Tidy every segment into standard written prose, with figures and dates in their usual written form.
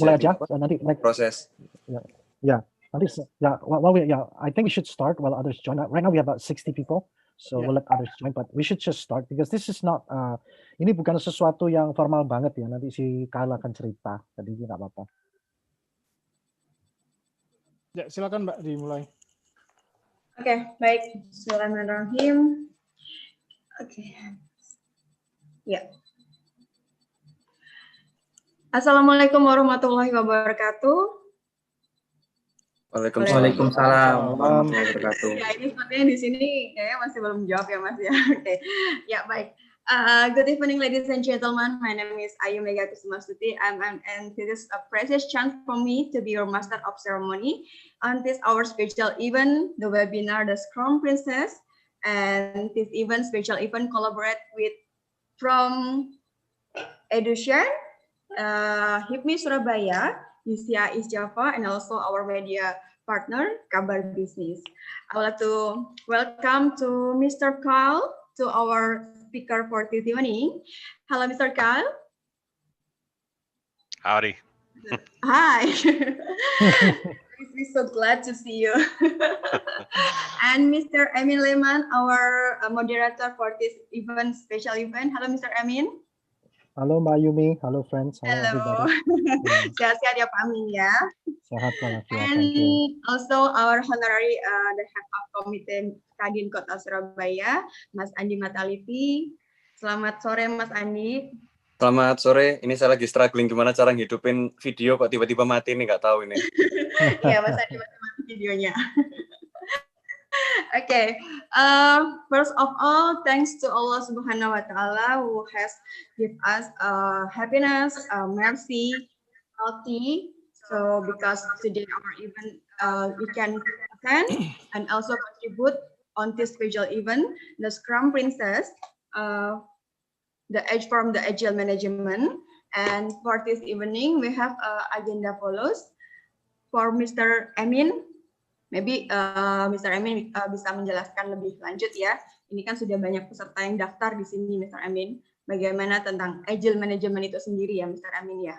mulai aja nanti proses. Yeah. Nanti I think we should start while others join. Right now we have about 60 people, so we'll let others join. But we should just start because this is not ini bukan sesuatu yang formal banget ya. Nanti si Kyle akan cerita, jadi nggak apa-apa. Ya, silakan Mbak dimulai. Oke, baik. Bismillahirrahmanirrahim. Oke. Ya. Assalamualaikum warahmatullahi wabarakatuh. Waalaikumsalam warahmatullahi wabarakatuh. Ya, ini sepertinya di sini kayaknya masih belum jawab ya Mas ya. Oke. Ya, baik. Good evening, ladies and gentlemen. My name is Ayu Mega Kusumastuti. And this is a precious chance for me to be your master of ceremony on this our special event, the webinar, the Scrum Princess. And this event, special event, collaborate with from Edushine, HIPMI Surabaya, UCA East Java, and also our media partner, Kabar Business. I would like to welcome to Mr. Kyle, to our speaker for this evening. Hello, Mr. Kyle. Howdy. Hi. We're so glad to see you. And Mr. Amin Lehman, our moderator for this event, special event. Hello, Mr. Amin. Halo Mbak Yumi, halo friends, halo. Sehat-sehat ya Pak Amin ya. Sehat walafiat. And also our honorary the head of committee Kadin Kota Surabaya, Mas Andi Matalivi. Selamat sore Mas Andi. Selamat sore. Ini saya lagi struggling gimana cara ngidupin video kok tiba-tiba mati nih, nggak tahu ini. Ya Mas Andi mati videonya. Okay, first of all, thanks to Allah Subhanahu Wa Taala who has give us happiness, mercy, healthy. So because today our event we can attend and also contribute on this special event, the Scrum Princess, the edge from the Agile Management. And for this evening, we have agenda follows for Mr. Amin. Maybe Mr. Amin bisa menjelaskan lebih lanjut ya. Ini kan sudah banyak peserta yang daftar di sini, Mr. Amin. Bagaimana tentang Agile Management itu sendiri ya, Mr. Amin ya.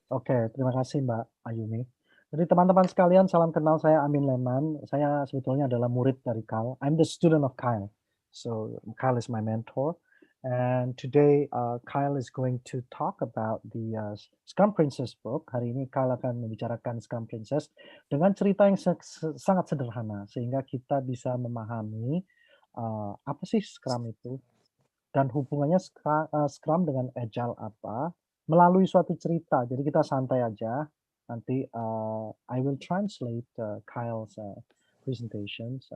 Oke, terima kasih Mbak Ayumi. Jadi teman-teman sekalian, salam kenal, saya Amin Lehman. Saya sebetulnya adalah murid dari Kyle. I'm the student of Kyle. So Kyle is my mentor. And today Kyle is going to talk about the Scrum Princess book. Hari ini Kyle akan membicarakan Scrum Princess dengan cerita yang sangat sederhana sehingga kita bisa memahami apa sih Scrum itu dan hubungannya Scrum dengan Agile apa melalui suatu cerita. Jadi kita santai aja. Nanti I will translate Kyle's presentations.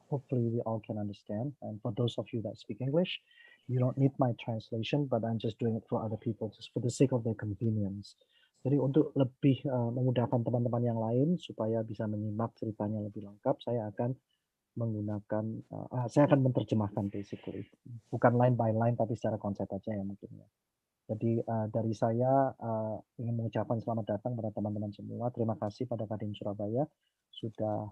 Hopefully we all can understand. And for those of you that speak English, you don't need my translation, but I'm just doing it for other people, just for the sake of their convenience. Jadi untuk lebih memudahkan teman-teman yang lain supaya bisa menyimak ceritanya lebih lengkap, saya akan menggunakan, saya akan menerjemahkan basically, bukan line by line tapi secara konsep aja ya mungkin ya. Jadi dari saya ingin mengucapkan selamat datang pada teman-teman semua. Terima kasih pada Kadin Surabaya sudah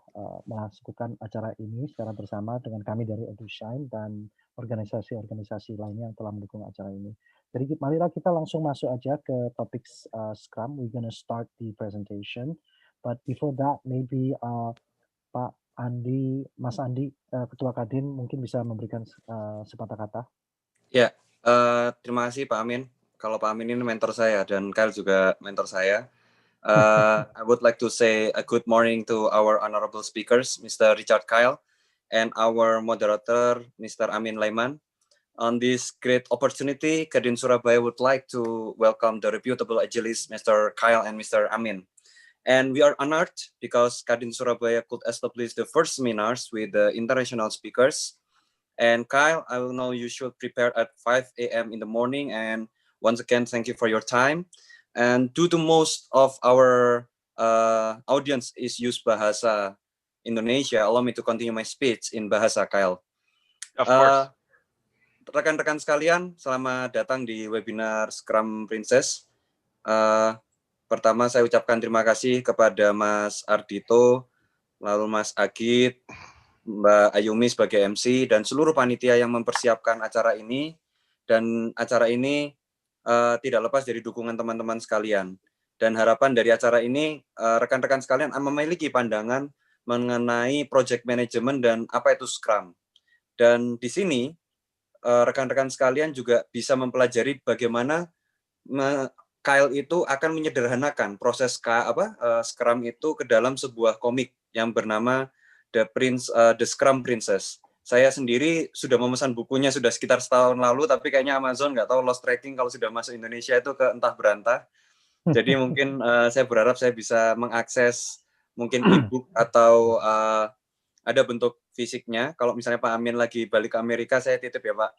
melakukan acara ini secara bersama dengan kami dari Edushine dan organisasi-organisasi lainnya yang telah mendukung acara ini. Jadi marilah kita langsung masuk aja ke topik Scrum. We're gonna start the presentation. But before that, maybe Pak Andi, Mas Andi, Ketua Kadin mungkin bisa memberikan sepatah kata. Ya, terima kasih Pak Amin. Kalau Pak Amin ini mentor saya dan Kyle juga mentor saya. I would like to say a good morning to our honorable speakers, Mr. Richard Kyle, and our moderator, Mr. Amin Lehman. On this great opportunity, Kadin Surabaya would like to welcome the reputable agilist, Mr. Kyle and Mr. Amin. And we are honored because Kadin Surabaya could establish the first seminars with the international speakers. And Kyle, I will know you should prepare at 5 a.m. in the morning. And once again, thank you for your time. And due to most of our audience is use Bahasa Indonesia, allow me to continue my speech in Bahasa Kyle. Of course. Rekan-rekan sekalian, selamat datang di webinar Scrum Princess. Pertama saya ucapkan terima kasih kepada Mas Ardito, lalu Mas Agit, Mbak Ayumi sebagai MC, dan seluruh panitia yang mempersiapkan acara ini. Dan acara ini tidak lepas dari dukungan teman-teman sekalian. Dan harapan dari acara ini, rekan-rekan sekalian memiliki pandangan mengenai project management dan apa itu Scrum. Dan di sini, rekan-rekan sekalian juga bisa mempelajari bagaimana Kyle itu akan menyederhanakan proses Scrum itu ke dalam sebuah komik yang bernama The Scrum Princess. Saya sendiri sudah memesan bukunya sudah sekitar setahun lalu, tapi kayaknya Amazon nggak tahu lost tracking kalau sudah masuk Indonesia itu ke entah berantah. Jadi mungkin saya berharap saya bisa mengakses mungkin e-book atau ada bentuk fisiknya. Kalau misalnya Pak Amin lagi balik ke Amerika, saya titip ya Pak.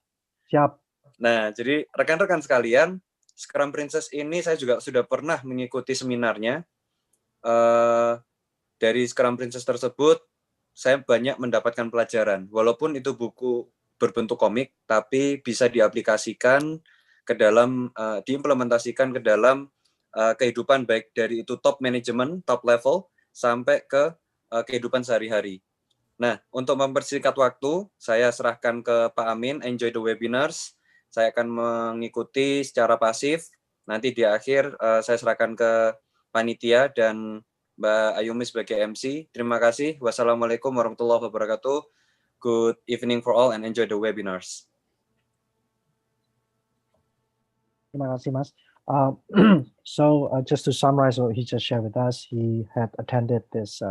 Siap. Nah, jadi rekan-rekan sekalian, Scrum Princess ini saya juga sudah pernah mengikuti seminarnya. Dari Scrum Princess tersebut, saya banyak mendapatkan pelajaran. Walaupun itu buku berbentuk komik, tapi bisa diaplikasikan ke dalam, diimplementasikan ke dalam kehidupan baik dari itu top management, top level, sampai ke kehidupan sehari-hari. Nah, untuk mempersingkat waktu, saya serahkan ke Pak Amin, enjoy the webinars. Saya akan mengikuti secara pasif. Nanti di akhir saya serahkan ke panitia dan Mbak Ayumi sebagai MC. Terima kasih. Wassalamualaikum warahmatullahi wabarakatuh. Good evening for all and enjoy the webinars. Terima kasih, Mas. Just to summarize what he just shared with us, he had attended this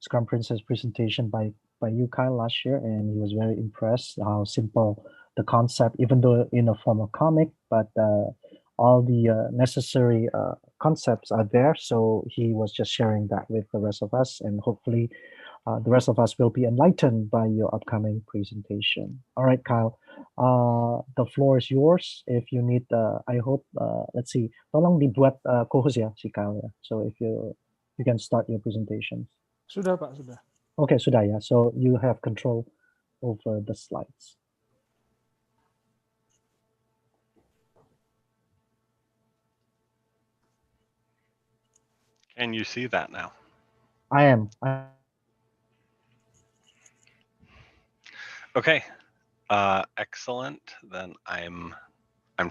Scrum Princess presentation by you, Kyle, last year, and he was very impressed how simple the concept, even though in a form of comic, but all the necessary concepts are there. So he was just sharing that with the rest of us, and hopefully the rest of us will be enlightened by your upcoming presentation. All right, Kyle, the floor is yours. If you need, I hope, let's see, tolong dibuat co-host ya, si Kyle ya. So if you can start your presentation. Sudah Pak, sudah. Okay, sudah ya. So you have control over the slides. Can you see that now? I am. Okay, excellent. Then I'm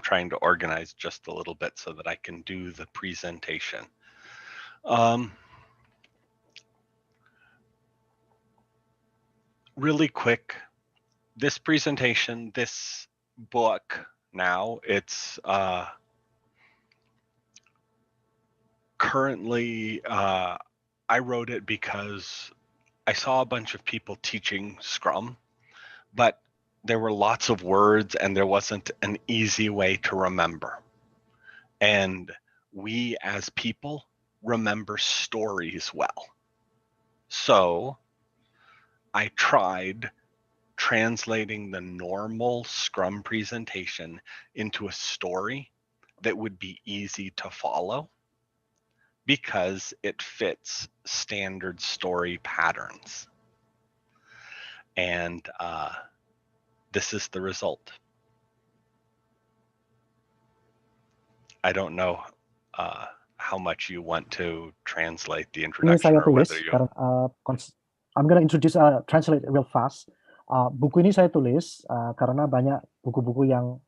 trying to organize just a little bit so that I can do the presentation. Really quick, this presentation, this book now, it's currently, I wrote it because I saw a bunch of people teaching Scrum, but there were lots of words and there wasn't an easy way to remember. And we as people remember stories well. So I tried translating the normal Scrum presentation into a story that would be easy to follow because it fits standard story patterns. And this is the result. I don't know how much you want to translate the Ini introduction saya or tulis whether you. karena I'm gonna introduce translate real fast. Buku ini saya tulis karena banyak buku-buku yang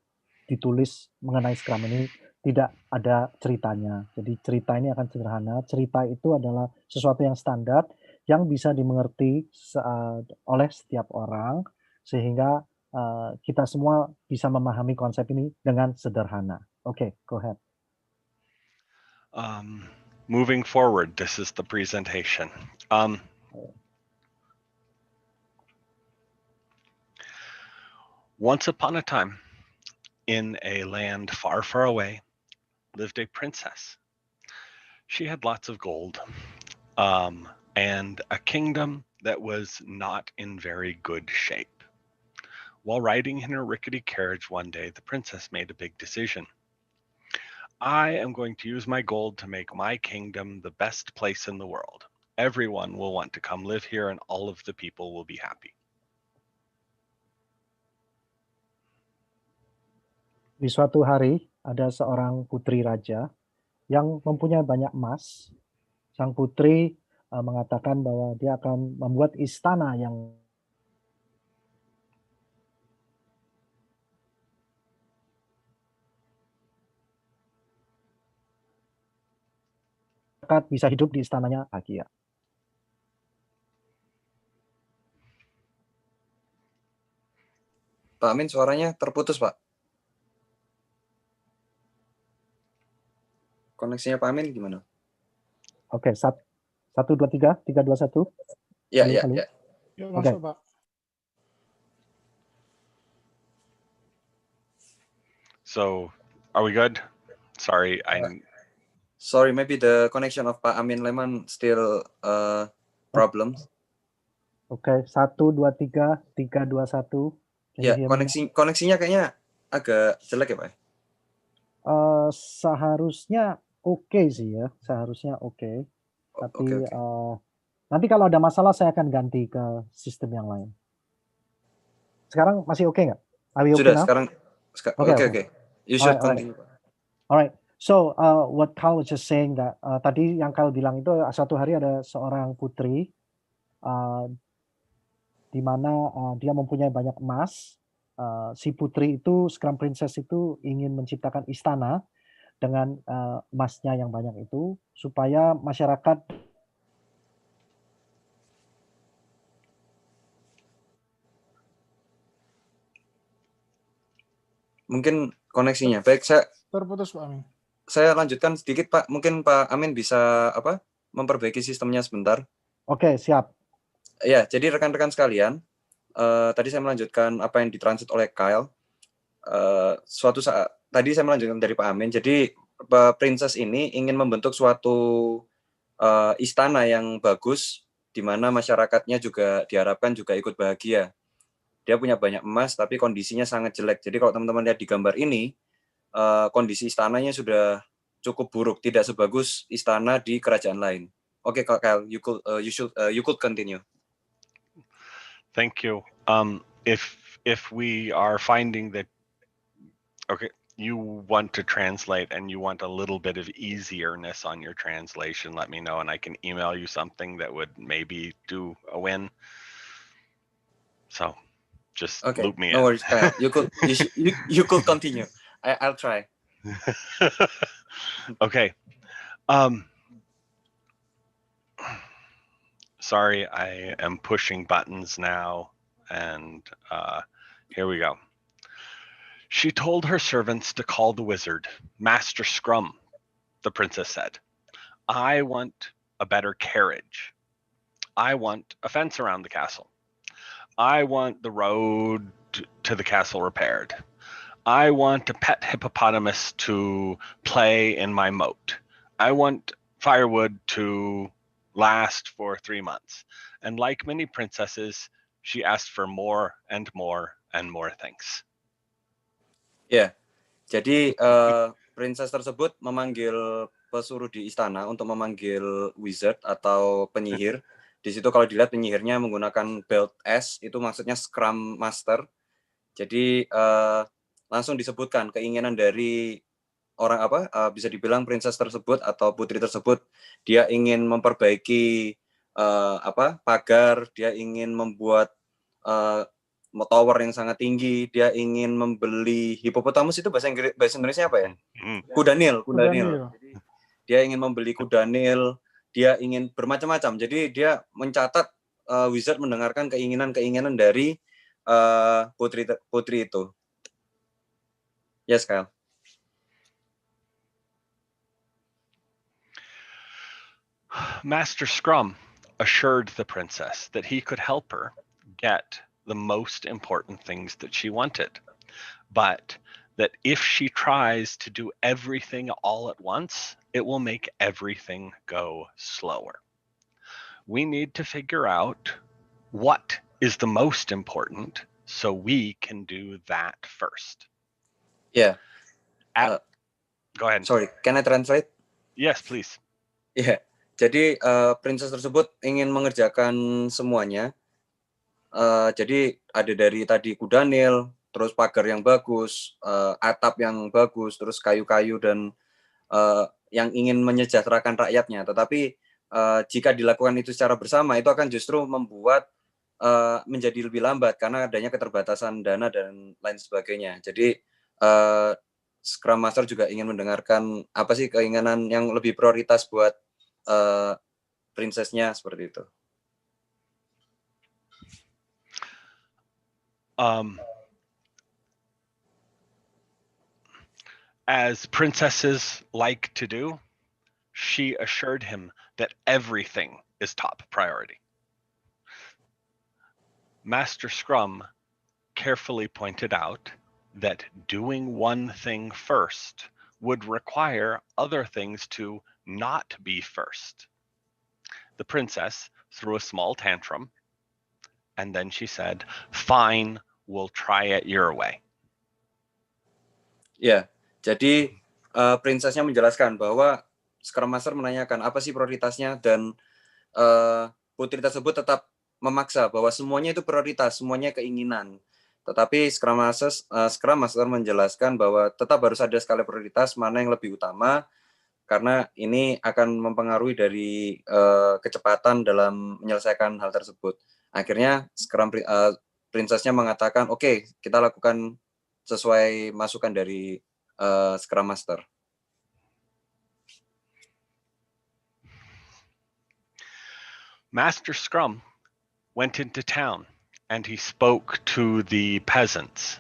ditulis mengenai Scrum ini tidak ada ceritanya. Jadi cerita ini akan sederhana. Cerita itu adalah sesuatu yang standar yang bisa dimengerti oleh setiap orang sehingga kita semua bisa memahami konsep ini dengan sederhana. Okay, go ahead. Moving forward, this is the presentation. Once upon a time, in a land far, far away, lived a princess. She had lots of gold and a kingdom that was not in very good shape. While riding in her rickety carriage one day, the princess made a big decision. I am going to use my gold to make my kingdom the best place in the world. Everyone will want to come live here and all of the people will be happy. Di suatu hari ada seorang putri raja yang mempunyai banyak emas. Sang putri mengatakan bahwa dia akan membuat istana yang bisa hidup di istananya bahagia. Pak Amin suaranya terputus, Pak. Koneksinya Pak Amin gimana? Oke, 1, 2, 3, 3, 2, 1. Ya, Halo, ya, halo. ya. Yuk Oke. masuk Pak. So, are we good? Sorry, Sorry, maybe the connection of Pak Amin Leman still problems. Oke, 1, 2, 3, 3, 2, 1. Can Ya, you hear me? koneksinya kayaknya agak jelek ya, Pak. Seharusnya oke sih ya, seharusnya oke. Tapi Oke. nanti kalau ada masalah saya akan ganti ke sistem yang lain. Sekarang masih oke nggak? Are we okay Sudah, now? sekarang Okay. oke. You should Alright. continue, Pak. Alright. So what Carl was just saying that tadi yang Carl bilang itu suatu hari ada seorang putri di mana dia mempunyai banyak emas. Si putri itu, Scrum Princess itu ingin menciptakan istana dengan emasnya yang banyak itu supaya masyarakat Mungkin koneksinya. Baik, Terputus Pak Amin. saya lanjutkan sedikit, Pak. Mungkin Pak Amin bisa memperbaiki sistemnya sebentar. Oke, siap. Ya, jadi rekan-rekan sekalian, tadi saya melanjutkan apa yang ditransit oleh Kyle. Suatu saat tadi saya melanjutkan dari Pak Amin. Jadi Princess ini ingin membentuk suatu istana yang bagus, di mana masyarakatnya juga diharapkan juga ikut bahagia. Dia punya banyak emas, tapi kondisinya sangat jelek. Jadi kalau teman-teman lihat di gambar ini, kondisi istananya sudah cukup buruk, tidak sebagus istana di kerajaan lain. Oke, Kyle, you could continue. thank you. If we are finding that, okay, you want to translate and you want a little bit of easierness on your translation, let me know and I can email you something that would maybe do a win. So just Okay, loop me no in. worries, Kyle. You could continue. I'll try. Okay. Sorry, I am pushing buttons now, and here we go. She told her servants to call the wizard, Master Scrum, the princess said. I want a better carriage. I want a fence around the castle. I want the road to the castle repaired. I want a pet hippopotamus to play in my moat. I want firewood to last for 3 months. And like many princesses, she asked for more and more and more things. Ya, jadi princess tersebut memanggil pesuruh di istana untuk memanggil wizard atau penyihir. Di situ kalau dilihat penyihirnya menggunakan belt S, itu maksudnya Scrum Master. Jadi langsung disebutkan keinginan dari orang bisa dibilang princess tersebut atau putri tersebut, dia ingin memperbaiki pagar, dia ingin membuat tower yang sangat tinggi, dia ingin membeli hipopotamus, itu bahasa Indonesia apa ya? Kuda Nil. Jadi, dia ingin membeli kuda Nil, dia ingin bermacam-macam. Jadi dia mencatat, wizard mendengarkan keinginan dari putri itu. Yes, Kyle. Master Scrum assured the princess that he could help her get the most important things that she wanted, but that if she tries to do everything all at once, it will make everything go slower. We need to figure out what is the most important so we can do that first. Yeah. Go ahead. Sorry, can I translate? Yes, please. Yeah. Jadi princess tersebut ingin mengerjakan semuanya. Jadi ada dari tadi kuda Nil, terus pagar yang bagus, atap yang bagus, terus kayu-kayu dan yang ingin menyejahterakan rakyatnya. Tetapi jika dilakukan itu secara bersama, itu akan justru membuat menjadi lebih lambat karena adanya keterbatasan dana dan lain sebagainya. Jadi Scrum Master juga ingin mendengarkan apa sih keinginan yang lebih prioritas buat princess-nya seperti itu. As princesses like to do, she assured him that everything is top priority. Master Scrum carefully pointed out that doing one thing first would require other things to not be first. The princess threw a small tantrum, and then she said, "Fine, we'll try it your way." Ya, jadi princess-nya menjelaskan bahwa Scrum Master menanyakan apa sih prioritasnya, dan putri tersebut tetap memaksa bahwa semuanya itu prioritas, semuanya keinginan. Tetapi Scrum Master menjelaskan bahwa tetap harus ada skala prioritas mana yang lebih utama, karena ini akan mempengaruhi dari kecepatan dalam menyelesaikan hal tersebut. Akhirnya princess-nya mengatakan, oke, kita lakukan sesuai masukan dari Scrum Master. Master Scrum went into town and he spoke to the peasants.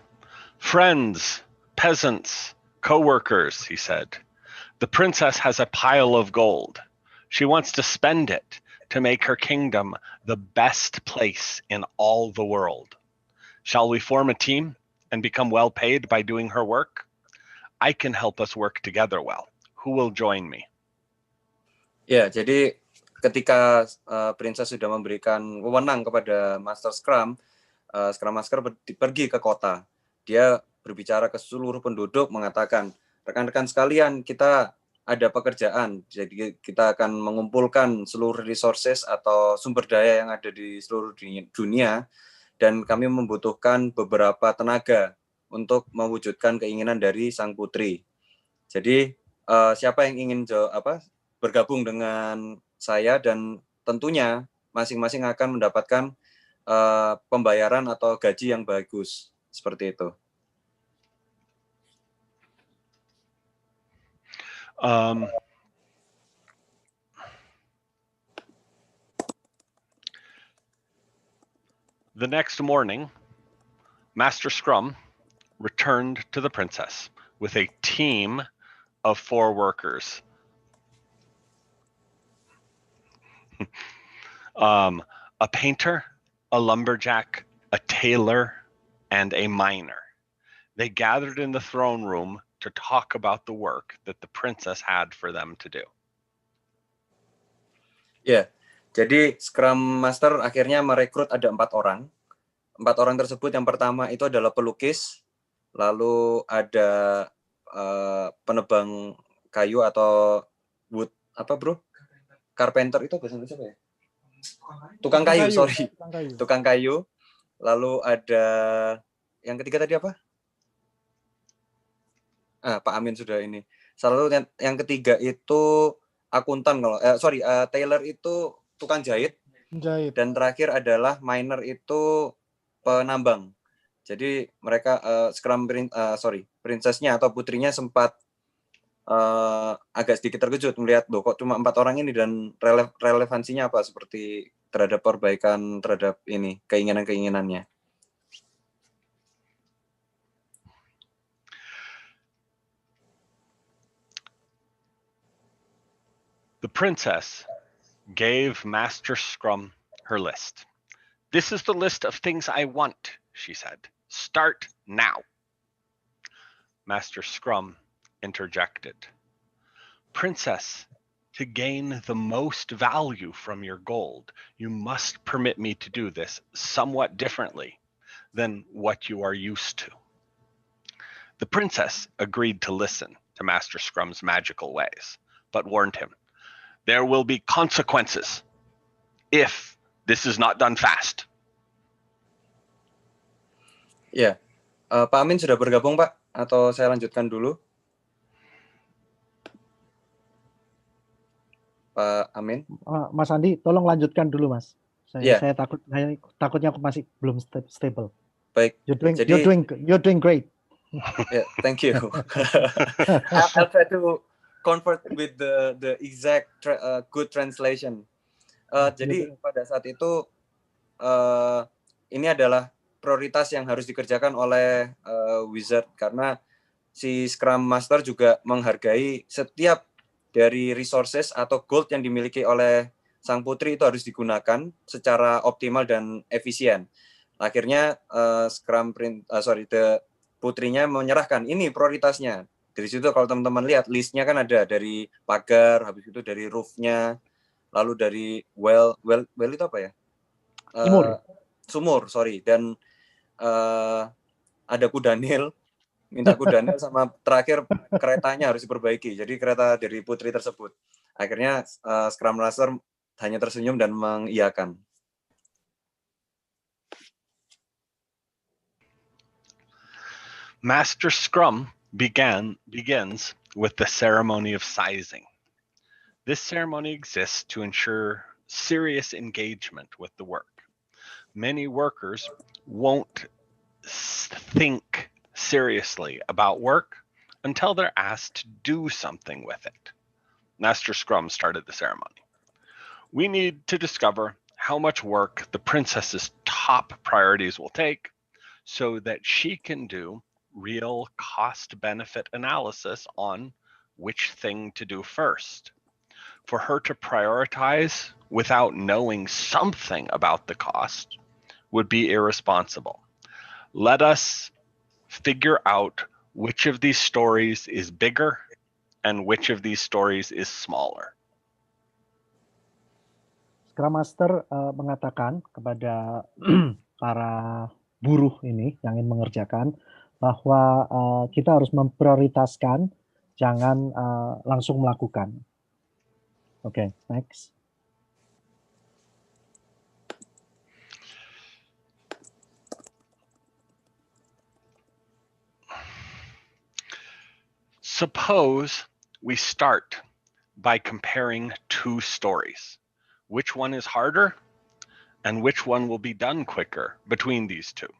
"Friends, peasants, co-workers," he said, "the princess has a pile of gold. She wants to spend it to make her kingdom the best place in all the world. Shall we form a team and become well paid by doing her work? I can help us work together well. Who will join me?" Ya, jadi ketika princess sudah memberikan wewenang kepada Master Scrum, Scrum Master pergi ke kota. Dia berbicara ke seluruh penduduk, mengatakan, rekan-rekan sekalian, kita ada pekerjaan. Jadi kita akan mengumpulkan seluruh resources atau sumber daya yang ada di seluruh dunia, dan kami membutuhkan beberapa tenaga untuk mewujudkan keinginan dari sang putri. Jadi siapa yang ingin bergabung dengan saya, dan tentunya masing-masing akan mendapatkan pembayaran atau gaji yang bagus, seperti itu. The next morning, Master Scrum returned to the princess with a team of 4 workers. A painter, a lumberjack, a tailor, and a miner. They gathered in the throne room to talk about the work that the princess had for them to do. Ya, jadi Scrum Master akhirnya merekrut ada 4 orang. 4 orang tersebut yang pertama itu adalah pelukis, lalu ada penebang kayu atau wood, apa bro? Carpenter itu bahasa Indonesia apa ya? Tukang kayu, sorry. Tukang kayu. Lalu ada yang ketiga tadi apa? Pak Amin sudah ini. Lalu yang ketiga itu akuntan kalau tailor itu tukang jahit. Dan terakhir adalah miner itu penambang. Jadi mereka princess-nya atau putrinya sempat agak sedikit terkejut melihat kok cuma 4 orang ini, dan relevansinya apa seperti terhadap perbaikan terhadap ini keinginan-keinginannya. The princess gave Master Scrum her list. "This is the list of things I want," she said. "Start now." Master Scrum interjected. "Princess, to gain the most value from your gold, you must permit me to do this somewhat differently than what you are used to." The princess agreed to listen to Master Scrum's magical ways, but warned him, "There will be consequences if this is not done fast." Ya, Pak Amin sudah bergabung, Pak? Atau saya lanjutkan dulu? Pak Amin? Mas Andi, tolong lanjutkan dulu, Mas. Yeah. Saya takutnya aku masih belum stable. Baik. You're doing great. Yeah, thank you. I'll try to convert with the exact good translation. Jadi pada saat itu ini adalah prioritas yang harus dikerjakan oleh Wizard, karena si Scrum Master juga menghargai setiap dari resources atau gold yang dimiliki oleh sang putri itu harus digunakan secara optimal dan efisien. Akhirnya putrinya menyerahkan ini prioritasnya. Dari situ kalau teman-teman lihat listnya kan ada dari pagar, habis itu dari roof-nya, lalu dari well itu apa ya? Sumur, sorry. Dan ada kudanil, minta kudanil sama terakhir keretanya harus diperbaiki. Jadi kereta dari putri tersebut. Akhirnya Scrum Master hanya tersenyum dan mengiyakan. Master Scrum begins with the ceremony of sizing. This ceremony exists to ensure serious engagement with the work. Many workers won't think seriously about work until they're asked to do something with it. Master Scrum started the ceremony. We need to discover how much work the princess's top priorities will take so that she can do real cost-benefit analysis on which thing to do first. For her to prioritize without knowing something about the cost would be irresponsible. Let us figure out which of these stories is bigger and which of these stories is smaller. Scrum Master mengatakan kepada para buruh ini yang ingin mengerjakan bahwa kita harus memprioritaskan, jangan langsung melakukan. Oke, next. Suppose we start by comparing two stories. Which one is harder and which one will be done quicker between these two?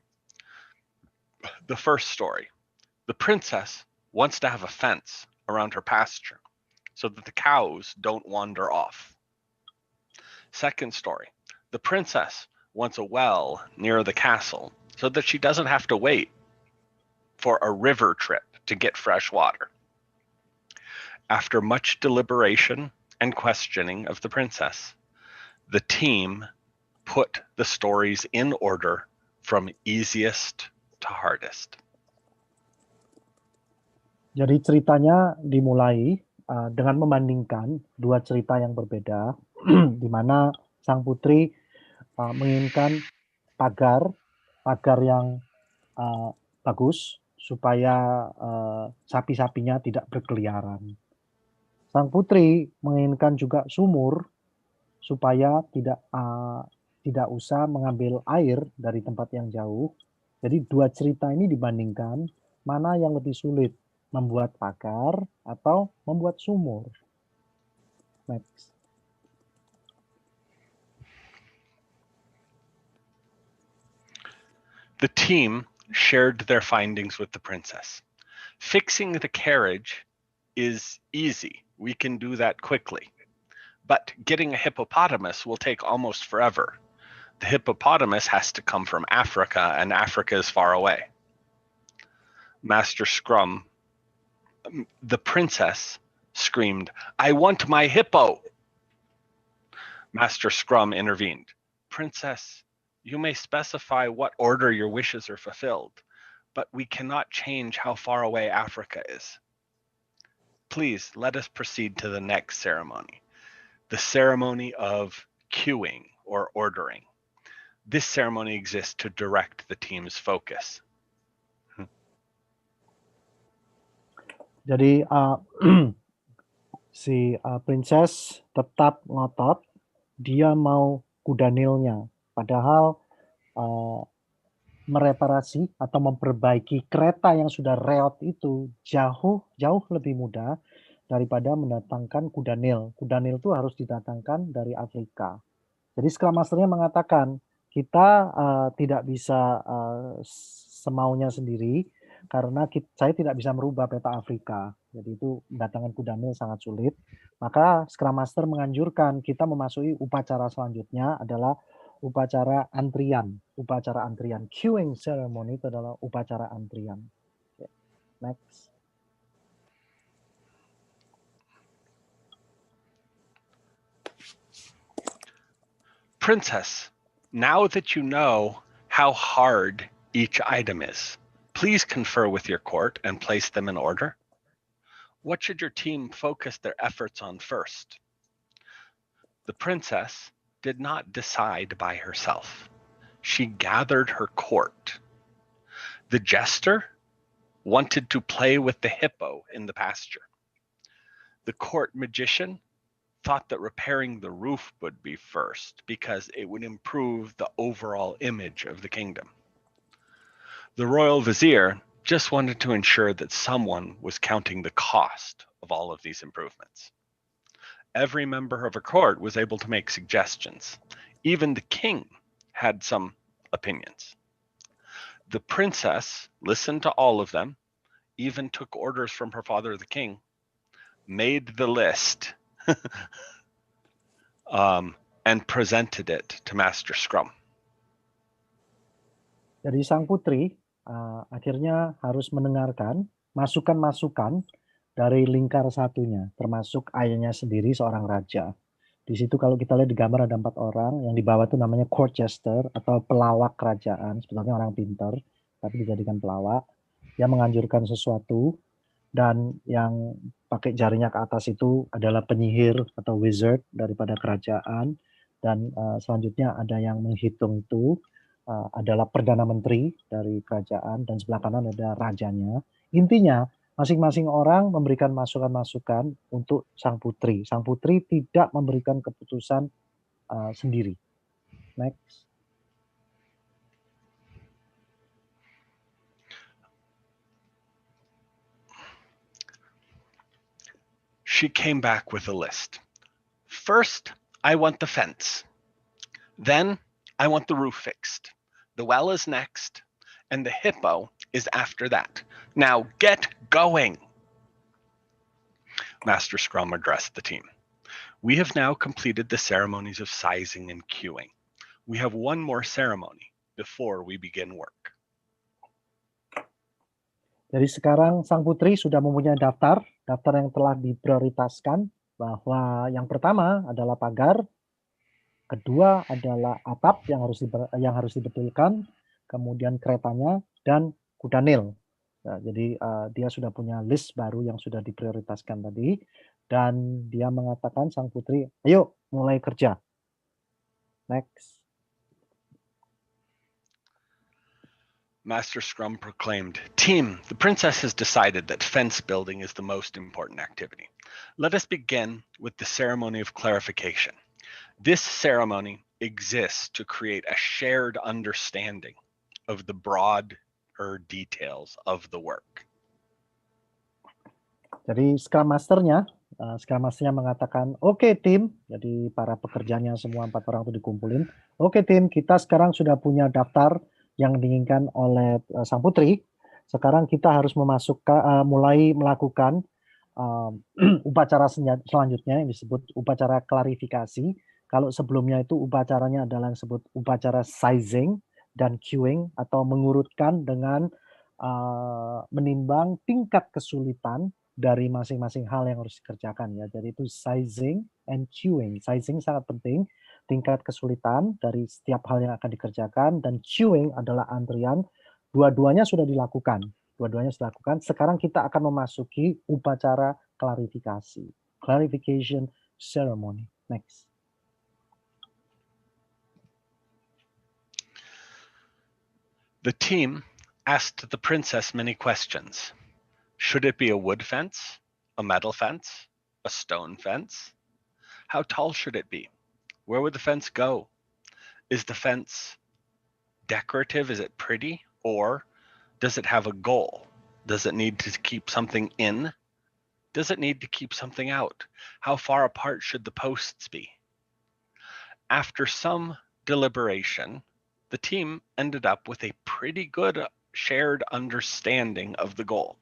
The first story. The princess wants to have a fence around her pasture so that the cows don't wander off. Second story. The princess wants a well near the castle so that she doesn't have to wait for a river trip to get fresh water. After much deliberation and questioning of the princess, the team put the stories in order from easiest to hardest. Jadi ceritanya dimulai dengan membandingkan dua cerita yang berbeda, di mana sang putri menginginkan pagar yang bagus supaya sapi-sapinya tidak berkeliaran. Sang putri menginginkan juga sumur supaya tidak usah mengambil air dari tempat yang jauh. Jadi dua cerita ini dibandingkan, mana yang lebih sulit, membuat pagar atau membuat sumur. Next. The team shared their findings with the princess. Fixing the carriage is easy. We can do that quickly. But getting a hippopotamus will take almost forever. The hippopotamus has to come from Africa, and Africa is far away. Master Scrum, the princess, screamed, "I want my hippo!" Master Scrum intervened. "Princess, you may specify what order your wishes are fulfilled, but we cannot change how far away Africa is. Please let us proceed to the next ceremony, the ceremony of queuing or ordering. This ceremony exists to direct the team's focus." Jadi si princess tetap ngotot, dia mau kudanilnya. Padahal mereparasi atau memperbaiki kereta yang sudah reot itu jauh lebih mudah daripada mendatangkan kudanil. Kudanil itu harus didatangkan dari Afrika. Jadi Scrum Master-nya mengatakan, kita tidak bisa semaunya sendiri, karena saya tidak bisa merubah peta Afrika. Jadi itu mendatangkan kudanil sangat sulit. Maka Scrum Master menganjurkan kita memasuki upacara selanjutnya adalah upacara antrian. Upacara antrian. Queuing ceremony itu adalah upacara antrian. Oke, next. Princess, now that you know how hard each item is, please confer with your court and place them in order. What should your team focus their efforts on first? The princess did not decide by herself. She gathered her court. The jester wanted to play with the hippo in the pasture. The court magician thought that repairing the roof would be first because it would improve the overall image of the kingdom. The royal vizier just wanted to ensure that someone was counting the cost of all of these improvements. Every member of a court was able to make suggestions. Even the king had some opinions. The princess listened to all of them, even took orders from her father, the king, made the list, and presented it to Master Scrum. Jadi sang putri akhirnya harus mendengarkan masukan-masukan dari lingkar satunya, termasuk ayahnya sendiri seorang raja. Di situ kalau kita lihat di gambar ada 4 orang, yang di bawah itu namanya court jester atau pelawak kerajaan, sebetulnya orang pintar, tapi dijadikan pelawak. Dia menganjurkan sesuatu, dan yang pakai jarinya ke atas itu adalah penyihir atau wizard daripada kerajaan, dan selanjutnya ada yang menghitung itu adalah perdana menteri dari kerajaan, dan sebelah kanan ada rajanya. Intinya masing-masing orang memberikan masukan-masukan untuk sang putri. Sang putri tidak memberikan keputusan sendiri. Next. She came back with a list. First, I want the fence. Then, I want the roof fixed. The well is next, and the hippo is after that. Now get going. Master Scrum addressed the team. We have now completed the ceremonies of sizing and queuing. We have one more ceremony before we begin work. Jadi sekarang sang putri sudah mempunyai daftar yang telah diprioritaskan, bahwa yang pertama adalah pagar, kedua adalah atap yang harus dibetulkan, kemudian keretanya, dan kudanil. Nah, jadi dia sudah punya list baru yang sudah diprioritaskan tadi, dan dia mengatakan sang putri, ayo mulai kerja. Next. Master Scrum proclaimed, "Team, the princess has decided that fence building is the most important activity. Let us begin with the ceremony of clarification. This ceremony exists to create a shared understanding of the broader details of the work." Jadi Scrum Master-nya mengatakan, oke tim, jadi para pekerjanya semua 4 orang itu dikumpulin. Oke tim, kita sekarang sudah punya daftar yang diinginkan oleh sang putri. Sekarang kita harus mulai melakukan upacara selanjutnya yang disebut upacara klarifikasi. Kalau sebelumnya itu upacaranya adalah yang disebut upacara sizing dan queuing, atau mengurutkan dengan menimbang tingkat kesulitan dari masing-masing hal yang harus dikerjakan ya. Jadi itu sizing and queuing. Sizing sangat penting, tingkat kesulitan dari setiap hal yang akan dikerjakan, dan queuing adalah antrian. Dua-duanya sudah dilakukan. Sekarang kita akan memasuki upacara klarifikasi. Clarification ceremony. Next. The team asked the princess many questions. Should it be a wood fence, a metal fence, a stone fence? How tall should it be? Where would the fence go? Is the fence decorative? Is it pretty? Or does it have a goal? Does it need to keep something in? Does it need to keep something out? How far apart should the posts be? After some deliberation, the team ended up with a pretty good shared understanding of the goal.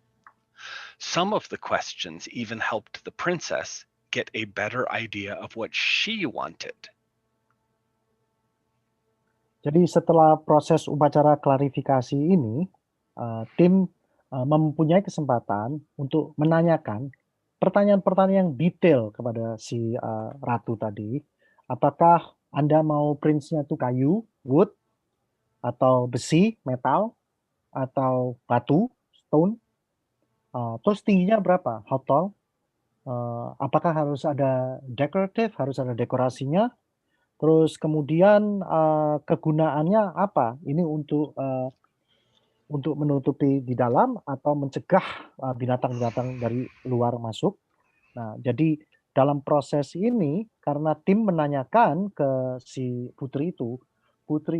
Some of the questions even helped the princess get a better idea of what she wanted. Jadi setelah proses upacara klarifikasi ini, tim mempunyai kesempatan untuk menanyakan pertanyaan-pertanyaan yang detail kepada si ratu tadi. Apakah Anda mau prinsnya itu kayu, wood, atau besi, metal, atau batu, stone? Terus tingginya berapa? How tall? Apakah harus ada decorative, harus ada dekorasinya? Terus kemudian kegunaannya apa? Ini untuk menutupi di dalam atau mencegah binatang-binatang dari luar masuk. Nah, jadi dalam proses ini karena tim menanyakan ke si putri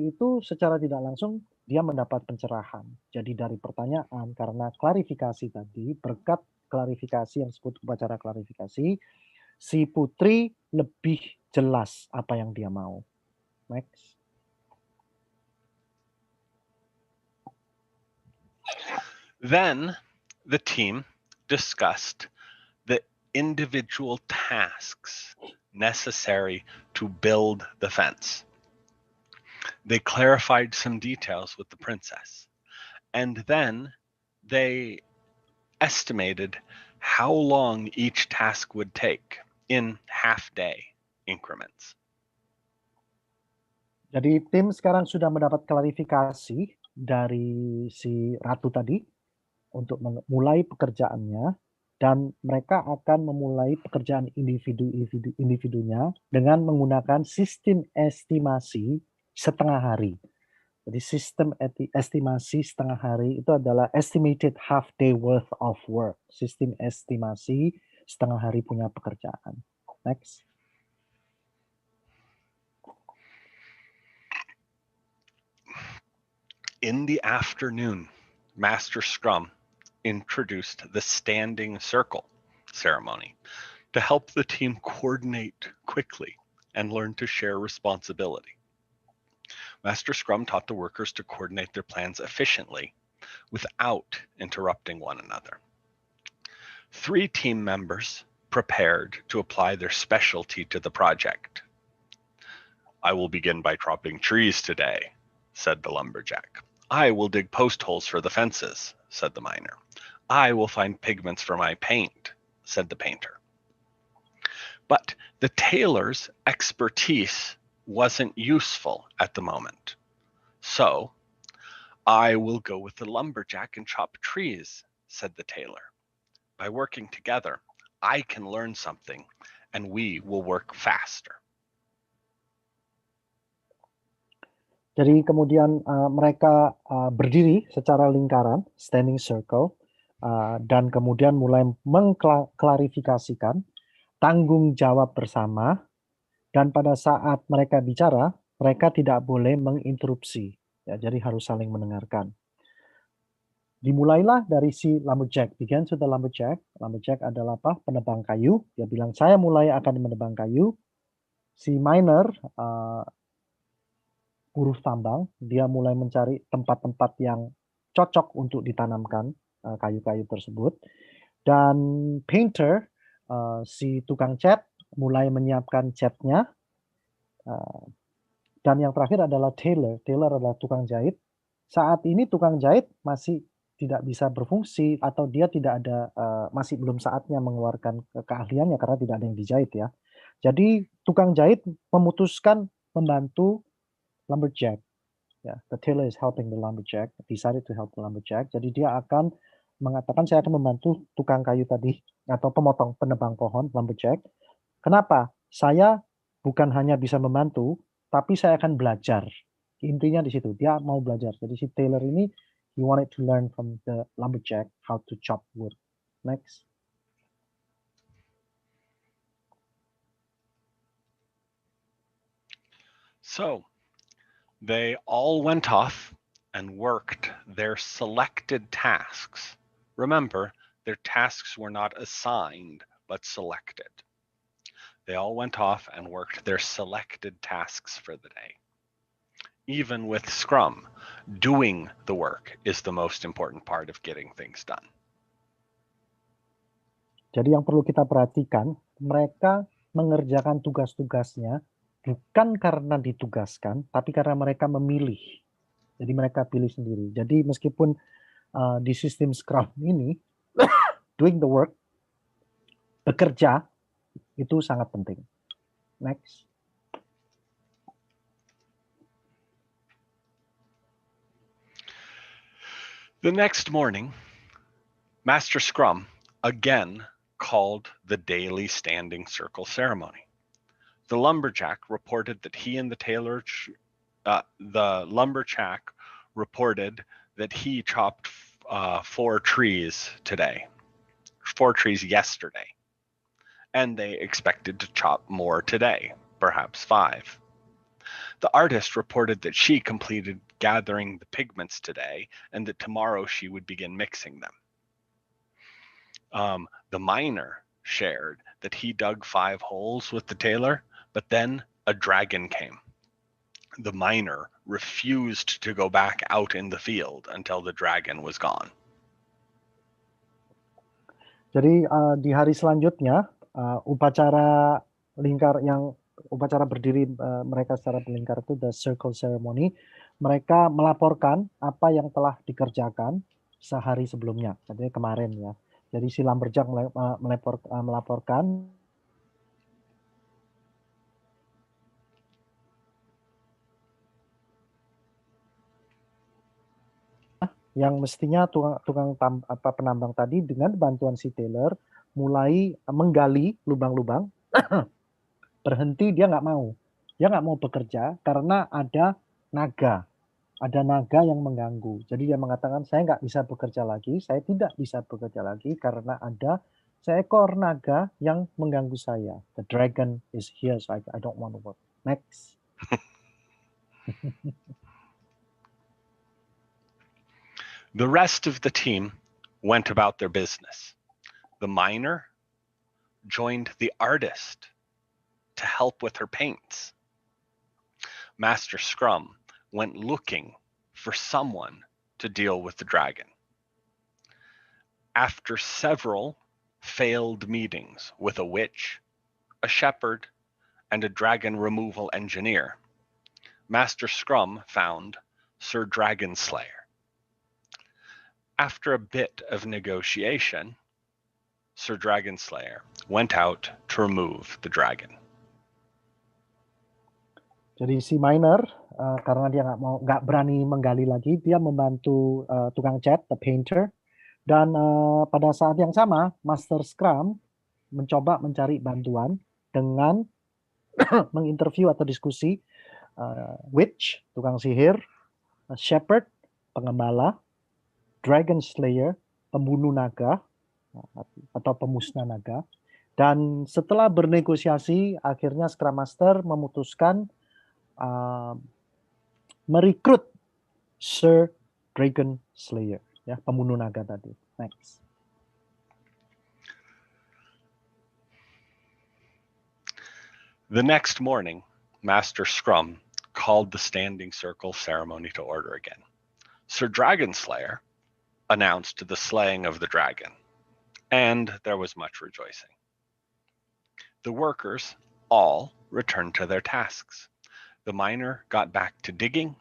itu secara tidak langsung dia mendapat pencerahan. Jadi dari pertanyaan karena klarifikasi tadi, berkat klarifikasi yang disebut upacara klarifikasi, si putri lebih jelas apa yang dia mau. Next. Then the team discussed the individual tasks necessary to build the fence. They clarified some details with the princess, and then they estimated how long each task would take in half-day increments. Jadi tim sekarang sudah mendapat klarifikasi dari si ratu tadi untuk memulai pekerjaannya, dan mereka akan memulai pekerjaan individunya dengan menggunakan sistem estimasi setengah hari. Jadi sistem estimasi setengah hari itu adalah estimated half day worth of work. Sistem estimasi setengah hari punya pekerjaan. Next. In the afternoon, Master Scrum introduced the standing circle ceremony to help the team coordinate quickly and learn to share responsibility. Master Scrum taught the workers to coordinate their plans efficiently without interrupting one another. 3 team members prepared to apply their specialty to the project. I will begin by chopping trees today, said the lumberjack. I will dig post holes for the fences, said the miner. I will find pigments for my paint, said the painter. But the tailor's expertise wasn't useful at the moment. So, I will go with the lumberjack and chop trees, said the tailor. By working together, I can learn something and we will work faster. Jadi kemudian mereka berdiri secara lingkaran, standing circle, dan kemudian mulai mengklarifikasikan tanggung jawab bersama, dan pada saat mereka bicara, mereka tidak boleh menginterupsi. Ya, jadi harus saling mendengarkan. Dimulailah dari si lumberjack. Begin to the lumberjack. Lumberjack adalah apa? Penebang kayu. Dia bilang, saya mulai akan menebang kayu. Si miner, buruh tambang, dia mulai mencari tempat-tempat yang cocok untuk ditanamkan kayu-kayu tersebut. Dan painter, si tukang cat, mulai menyiapkan catnya. Dan yang terakhir adalah tailor. Tailor adalah tukang jahit. Saat ini tukang jahit masih tidak bisa berfungsi atau dia tidak ada, masih belum saatnya mengeluarkan keahliannya karena tidak ada yang dijahit ya. Jadi tukang jahit memutuskan membantu lumberjack. Yeah, the tailor is helping the lumberjack, decided to help the lumberjack. Jadi dia akan mengatakan saya akan membantu tukang kayu tadi atau penebang pohon lumberjack. Kenapa? Saya bukan hanya bisa membantu, tapi saya akan belajar. Intinya di situ, dia mau belajar. Jadi si tailor ini, he wanted to learn from the lumberjack how to chop wood. Next. So, they all went off and worked their selected tasks. Remember, their tasks were not assigned, but selected. They all went off and worked their selected tasks for the day. Even with Scrum, doing the work is the most important part of getting things done. Jadi yang perlu kita perhatikan, mereka mengerjakan tugas-tugasnya bukan karena ditugaskan, tapi karena mereka memilih. Jadi mereka pilih sendiri. Jadi meskipun di sistem Scrum ini, doing the work, bekerja, itu sangat penting. Next. The next morning, Master Scrum again called the daily standing circle ceremony. The lumberjack reported that he and the lumberjack reported that he chopped 4 trees today, 4 trees yesterday, and they expected to chop more today, perhaps 5. The artist reported that she completed gathering the pigments today and that tomorrow she would begin mixing them. The miner shared that he dug 5 holes with the tailor, but then a dragon came. The miner refused to go back out in the field until the dragon was gone. Jadi di hari selanjutnya upacara berdiri mereka secara melingkar itu the circle ceremony. Mereka melaporkan apa yang telah dikerjakan sehari sebelumnya, jadi kemarin ya. Jadi si lumberjack melaporkan yang mestinya penambang tadi dengan bantuan si Taylor mulai menggali lubang-lubang. Berhenti, dia nggak mau bekerja karena ada naga yang mengganggu. Jadi dia mengatakan saya nggak bisa bekerja lagi, saya tidak bisa bekerja lagi karena ada seekor naga yang mengganggu saya. The dragon is here, so I don't want to work. Next. The rest of the team went about their business. The miner joined the artist to help with her paints. Master Scrum went looking for someone to deal with the dragon. After several failed meetings with a witch, a shepherd, and a dragon removal engineer, Master Scrum found Sir Dragon Slayer. After a bit of negotiation, Sir Dragon Slayer went out to remove the dragon. Jadi si miner karena dia nggak berani menggali lagi, dia membantu tukang cat, the painter, dan pada saat yang sama Master Scrum mencoba mencari bantuan dengan menginterview atau diskusi witch, tukang sihir, shepherd, pengembala, dragon slayer, pembunuh naga atau pemusnah naga. Dan setelah bernegosiasi, akhirnya Scrum Master memutuskan merekrut Sir Dragon Slayer, ya, pembunuh naga tadi. Next. The next morning, Master Scrum called the standing circle ceremony to order again. Sir Dragon Slayer announced the slaying of the dragon, and there was much rejoicing. The workers all returned to their tasks. The miner got back to digging,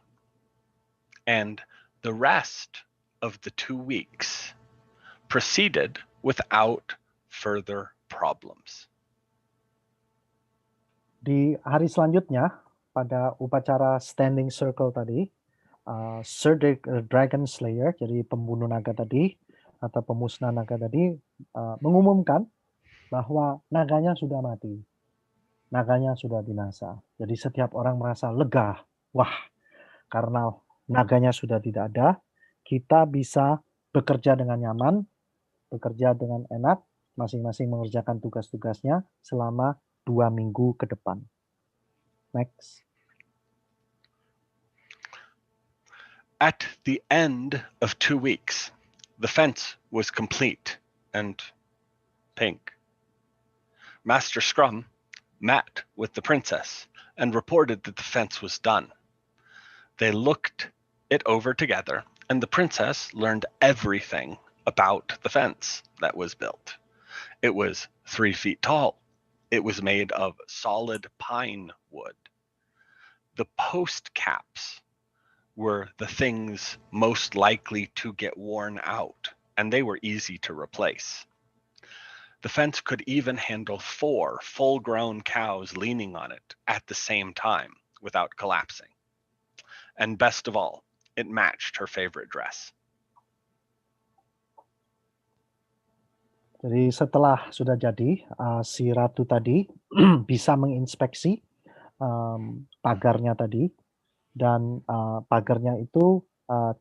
and the rest of the 2 weeks proceeded without further problems. Di hari selanjutnya, pada upacara standing circle tadi, Sir Dragon Slayer, jadi pembunuh naga tadi, atau pemusnah naga tadi, mengumumkan bahwa naganya sudah mati. Naganya sudah binasa. Jadi setiap orang merasa lega. Wah, karena naganya sudah tidak ada, kita bisa bekerja dengan nyaman, bekerja dengan enak, masing-masing mengerjakan tugas-tugasnya selama 2 minggu ke depan. Next. At the end of 2 weeks, the fence was complete and pink. Master Scrum met with the princess and reported that the fence was done. They looked it over together, and the princess learned everything about the fence that was built. It was 3 feet tall. It was made of solid pine wood. The post caps were the things most likely to get worn out, and they were easy to replace. The fence could even handle 4 full-grown cows leaning on it at the same time without collapsing. And best of all, it matched her favorite dress. Jadi setelah sudah jadi, si ratu tadi bisa menginspeksi pagarnya tadi, dan pagarnya itu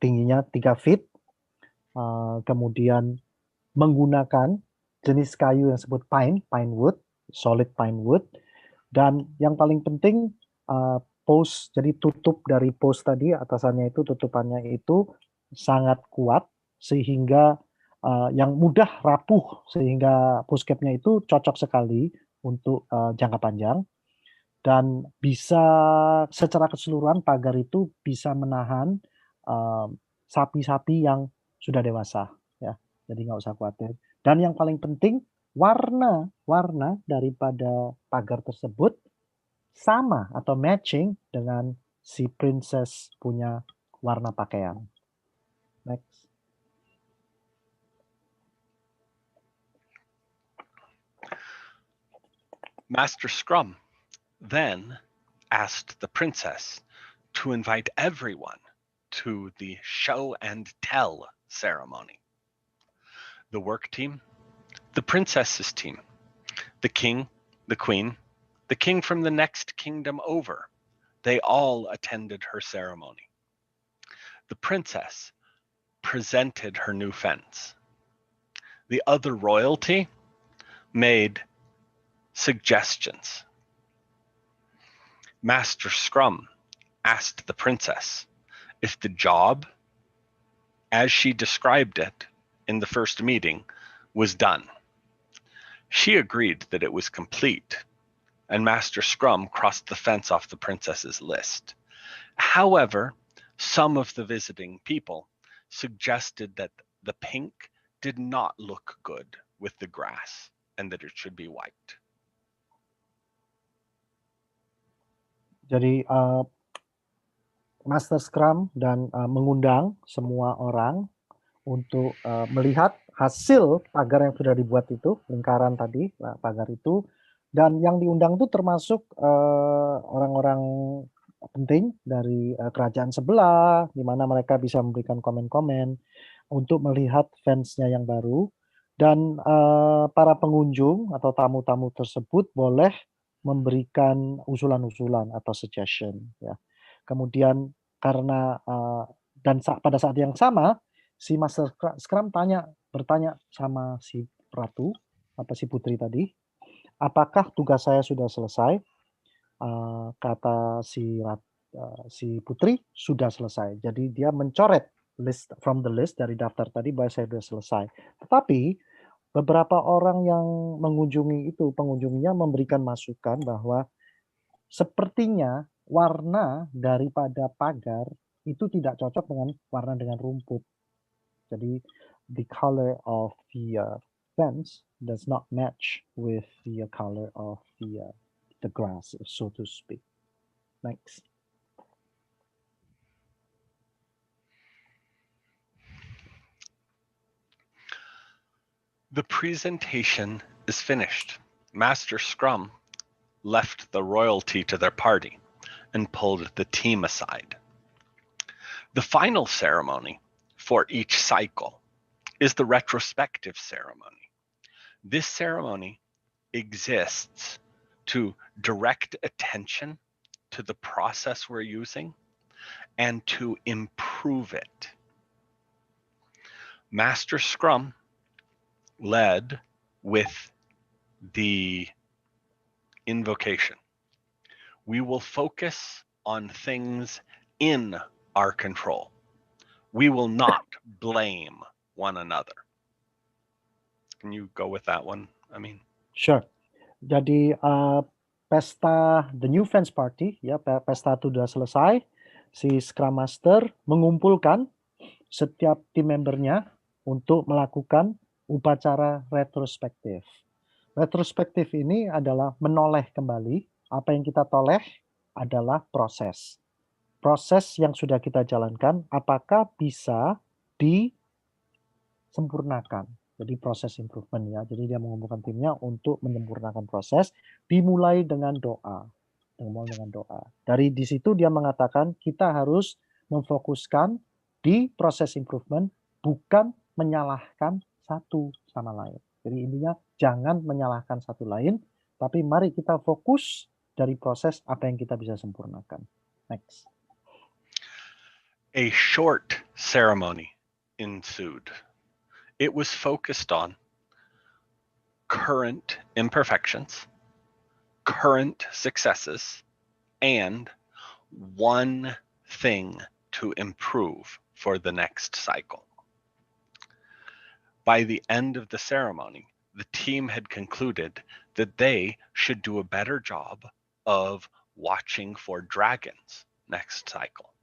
tingginya 3 feet, kemudian menggunakan jenis kayu yang disebut pine wood, solid pine wood, dan yang paling penting post, jadi tutup dari post tadi, atasannya itu tutupannya itu sangat kuat sehingga yang mudah rapuh, sehingga post capnya itu cocok sekali untuk jangka panjang, dan bisa secara keseluruhan pagar itu bisa menahan sapi-sapi yang sudah dewasa, ya. Jadi nggak usah khawatir. Dan yang paling penting, warna daripada pagar tersebut sama atau matching dengan si princess punya warna pakaian. Next. Master Scrum then asked the princess to invite everyone to the show and tell ceremony. The work team, the princess's team, the king, the queen, the king from the next kingdom over, they all attended her ceremony. The princess presented her new fence. The other royalty made suggestions. Master Scrum asked the princess if the job, as she described it in the first meeting, was done. She agreed that it was complete, and Master Scrum crossed the fence off the princess's list. However, some of the visiting people suggested that the pink did not look good with the grass and that it should be white. Jadi Master Scrum dan mengundang semua orang untuk melihat hasil pagar yang sudah dibuat itu, lingkaran tadi, pagar itu, dan yang diundang itu termasuk orang-orang penting dari kerajaan sebelah, di mana mereka bisa memberikan komen-komen untuk melihat fans-nya yang baru, dan para pengunjung atau tamu-tamu tersebut boleh memberikan usulan-usulan atau suggestion, ya. Kemudian karena pada saat yang sama si Master Scrum bertanya sama si ratu, si putri tadi, apakah tugas saya sudah selesai? Kata si putri sudah selesai. Jadi dia mencoret from the list dari daftar tadi bahwa saya sudah selesai. Tetapi beberapa orang yang mengunjungi itu, pengunjungnya memberikan masukan bahwa sepertinya warna daripada pagar itu tidak cocok dengan rumput. Jadi the color of the fence does not match with the color of the grass, so to speak. Next. The presentation is finished. Master Scrum left the royalty to their party and pulled the team aside. The final ceremony for each cycle is the retrospective ceremony. This ceremony exists to direct attention to the process we're using and to improve it. Master Scrum led with the invocation. We will focus on things in our control. We will not blame one another. Can you go with that one? Sure. Jadi pesta The New Fans Party, ya, pesta itu sudah selesai. Si Scrum Master mengumpulkan setiap tim membernya untuk melakukan upacara retrospektif. Retrospektif ini adalah menoleh kembali. Apa yang kita toleh adalah proses. Proses yang sudah kita jalankan, apakah bisa disempurnakan. Jadi proses improvement ya. Jadi dia mengumpulkan timnya untuk menyempurnakan proses. Dimulai dengan doa. Dimulai dengan doa. Dari di situ dia mengatakan kita harus memfokuskan di proses improvement, bukan menyalahkan satu sama lain. Jadi intinya jangan menyalahkan satu lain, tapi mari kita fokus dari proses apa yang kita bisa sempurnakan. Next. A short ceremony ensued. It was focused on current imperfections, current successes, and one thing to improve for the next cycle. By the end of the ceremony, the team had concluded that they should do a better job of watching for dragons next cycle.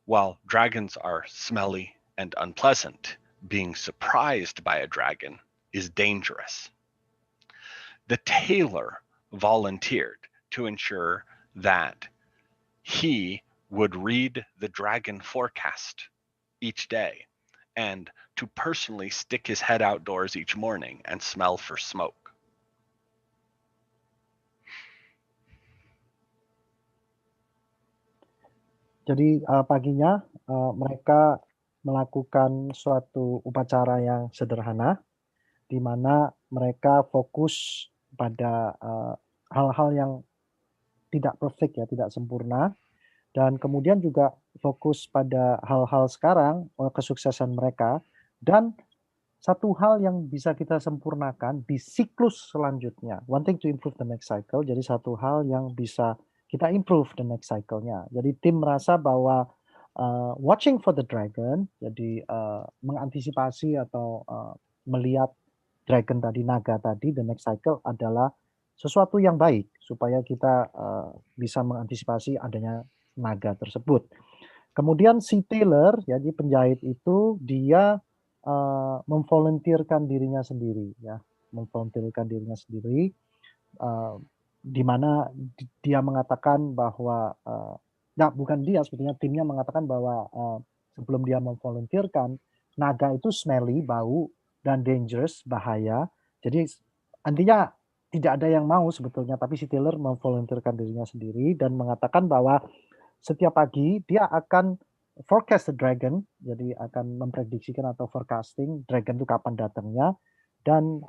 While dragons are smelly and unpleasant, being surprised by a dragon is dangerous. The tailor volunteered to ensure that he would read the dragon forecast each day and to personally stick his head outdoors each morning and smell for smoke. Jadi paginya mereka melakukan suatu upacara yang sederhana, di mana mereka fokus pada hal-hal yang tidak perfect ya, tidak sempurna, dan kemudian juga fokus pada hal-hal sekarang, kesuksesan mereka, dan satu hal yang bisa kita sempurnakan di siklus selanjutnya. One thing to improve the next cycle, jadi satu hal yang bisa kita improve the next cycle-nya. Jadi tim merasa bahwa watching for the dragon, jadi mengantisipasi atau melihat dragon tadi, naga tadi, the next cycle adalah sesuatu yang baik supaya kita bisa mengantisipasi adanya naga tersebut. Kemudian si tailor, jadi penjahit itu dia memvolunteerkan dirinya sendiri, ya, memvolunteerkan dirinya sendiri, di mana dia mengatakan bahwa, ya bukan dia sebetulnya timnya mengatakan bahwa sebelum dia memvolunteerkan, naga itu smelly, bau, dan dangerous, bahaya. Jadi intinya tidak ada yang mau sebetulnya, tapi si tailor memvolunteerkan dirinya sendiri dan mengatakan bahwa setiap pagi dia akan forecast the dragon, jadi akan memprediksikan atau forecasting dragon itu kapan datangnya, dan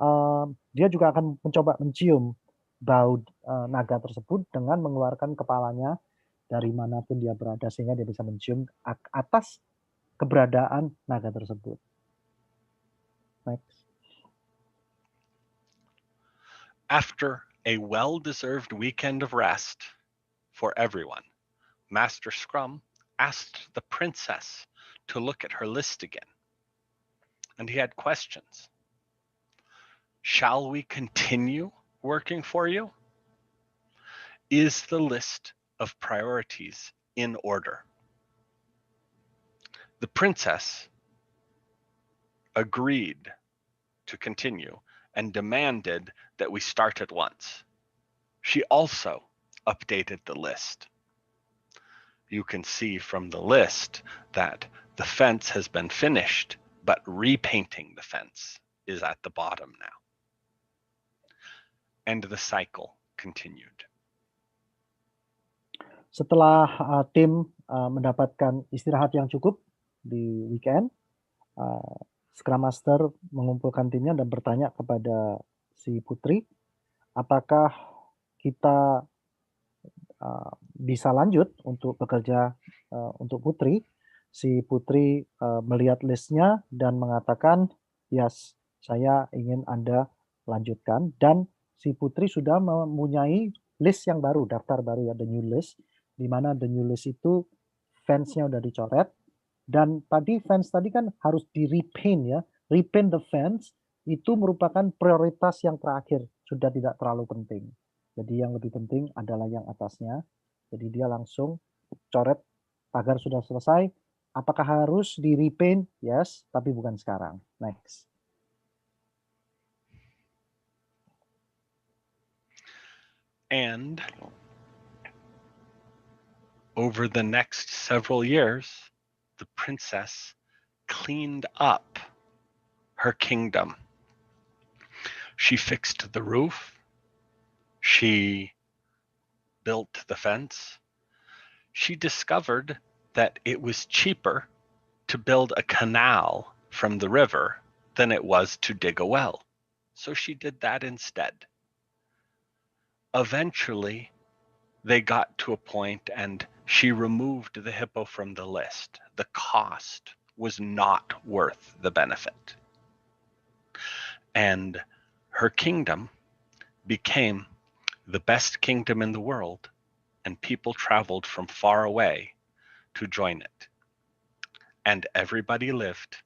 dia juga akan mencoba mencium bau naga tersebut dengan mengeluarkan kepalanya dari manapun dia berada sehingga dia bisa mencium atas keberadaan naga tersebut. Next. After a well-deserved weekend of rest for everyone, Master Scrum asked the princess to look at her list again. And he had questions. Shall we continue working for you? Is the list of priorities in order? The princess agreed to continue and demanded that we start at once. She also updated the list. You can see from the list that the fence has been finished, but repainting the fence is at the bottom now. And the cycle continued. Setelah tim mendapatkan istirahat yang cukup di weekend, Scrum Master mengumpulkan timnya dan bertanya kepada si Putri, apakah kita bisa lanjut untuk bekerja untuk Putri. Si Putri melihat listnya dan mengatakan, yes, saya ingin Anda lanjutkan. Dan si Putri sudah mempunyai list yang baru, daftar baru ya, the new list, di mana the new list itu fence-nya udah dicoret. Dan tadi fence tadi kan harus di repaint ya, repaint the fence itu merupakan prioritas yang terakhir, sudah tidak terlalu penting. Jadi yang lebih penting adalah yang atasnya. Jadi dia langsung coret pagar sudah selesai, Apakah harus di repaint? Yes, tapi bukan sekarang. Next. And over the next several years, the princess cleaned up her kingdom. She fixed the roof. She built the fence. She discovered that it was cheaper to build a canal from the river than it was to dig a well. So she did that instead. Eventually, they got to a point and she removed the hippo from the list. The cost was not worth the benefit. And her kingdom became the best kingdom in the world, and people traveled from far away to join it. And everybody lived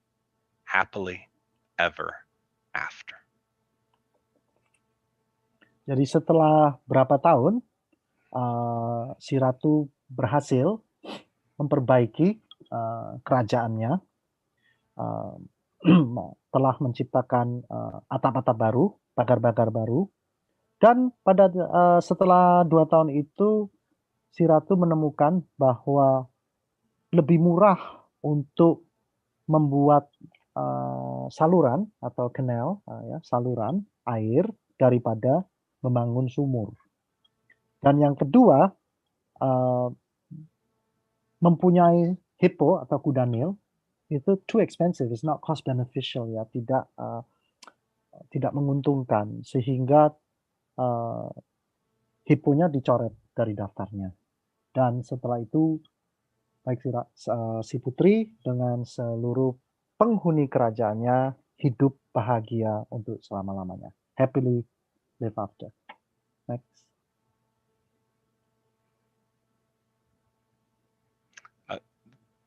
happily ever after. Jadi setelah berapa tahun, si ratu berhasil memperbaiki kerajaannya, telah menciptakan atap-atap baru, pagar-pagar baru, dan pada setelah 2 tahun itu, si ratu menemukan bahwa lebih murah untuk membuat saluran atau canal, saluran air daripada membangun sumur. Dan yang kedua, mempunyai hippo atau kuda nil itu too expensive, it's not cost beneficial ya, tidak menguntungkan, sehingga hipponya dicoret dari daftarnya. Dan setelah itu, baik si putri dengan seluruh penghuni kerajaannya hidup bahagia untuk selama-lamanya. Happily live after. Next.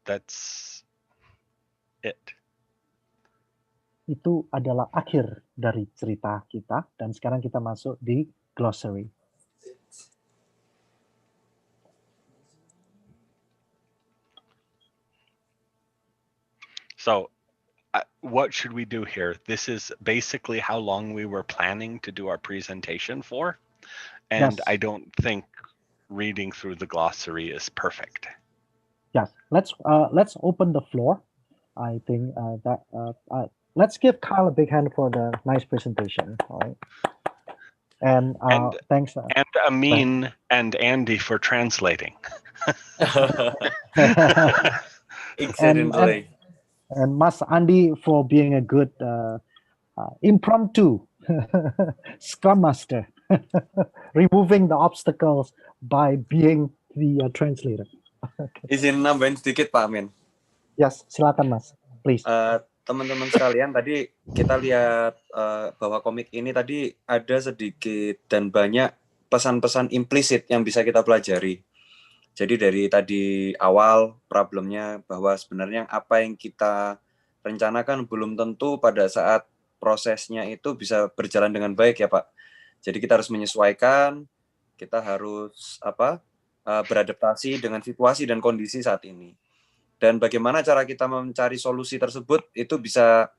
That's it. Itu adalah akhir dari cerita kita, dan sekarang kita masuk di glossary. So, what should we do here? This is basically how long we were planning to do our presentation for, and Yes. I don't think reading through the glossary is perfect. Yes, let's open the floor. I think let's give Kyle a big hand for the nice presentation. All right. And thanks. And Amin and Andy for translating. Excellently. And Mas Andi for being a good impromptu Scrum Master, removing the obstacles by being the translator. Izin nambahin sedikit Pak Amin. Yes, silakan Mas, please. Teman-teman sekalian, tadi kita lihat bahwa komik ini tadi ada sedikit dan banyak pesan-pesan implisit yang bisa kita pelajari. Jadi dari tadi awal problemnya bahwa sebenarnya apa yang kita rencanakan belum tentu pada saat prosesnya itu bisa berjalan dengan baik ya Pak. Jadi kita harus menyesuaikan, kita harus beradaptasi dengan situasi dan kondisi saat ini. Dan bagaimana cara kita mencari solusi tersebut itu bisa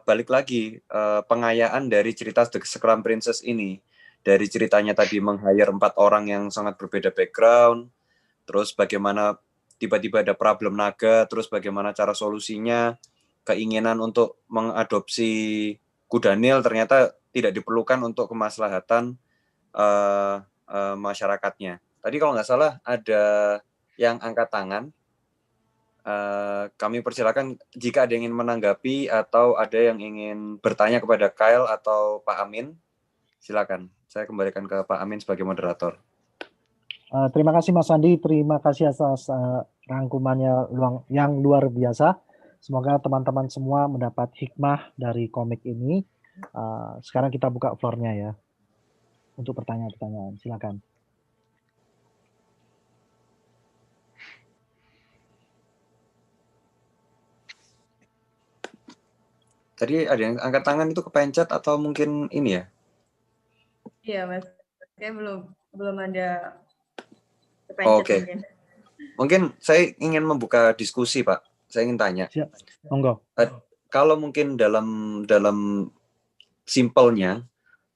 balik lagi pengayaan dari cerita The Scrum Princess ini. Dari ceritanya tadi meng-hire 4 orang yang sangat berbeda background, terus bagaimana tiba-tiba ada problem naga, terus bagaimana cara solusinya, keinginan untuk mengadopsi kuda nil ternyata tidak diperlukan untuk kemaslahatan masyarakatnya. Tadi kalau nggak salah ada yang angkat tangan. Kami persilakan jika ada yang ingin menanggapi atau ada yang ingin bertanya kepada Kyle atau Pak Amin, silakan. Saya kembalikan ke Pak Amin sebagai moderator. Terima kasih Mas Andi, terima kasih atas rangkumannya yang luar biasa. Semoga teman-teman semua mendapat hikmah dari komik ini. Sekarang kita buka floor-nya ya, untuk pertanyaan-pertanyaan. Silakan. Tadi ada yang angkat tangan itu kepencet atau mungkin ini ya? Iya Mas, kayak belum ada kepencet. Oke. Mungkin. Mungkin saya ingin membuka diskusi, Pak. Saya ingin tanya. Siap. Monggo. Kalau mungkin dalam simpelnya,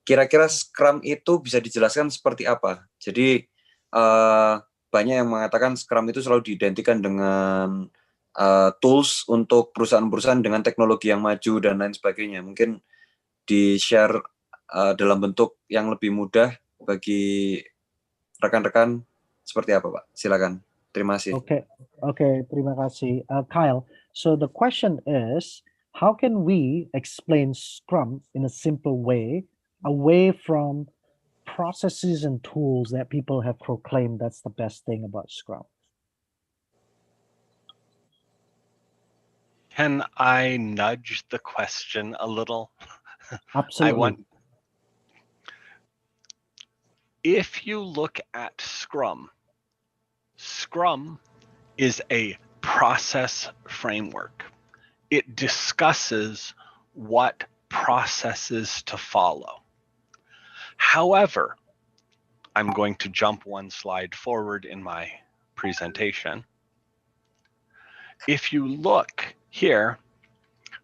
kira-kira Scrum itu bisa dijelaskan seperti apa? Jadi banyak yang mengatakan Scrum itu selalu diidentikan dengan tools untuk perusahaan-perusahaan dengan teknologi yang maju dan lain sebagainya. Mungkin di-share dalam bentuk yang lebih mudah bagi rekan-rekan seperti apa, Pak? Silakan. Terima kasih. Okay, terima kasih. Kyle, so the question is, how can we explain Scrum in a simple way, away from processes and tools that people have proclaimed that's the best thing about Scrum? Can I nudge the question a little? Absolutely. If you look at Scrum, Scrum is a process framework. It discusses what processes to follow. However, I'm going to jump one slide forward in my presentation. If you look here,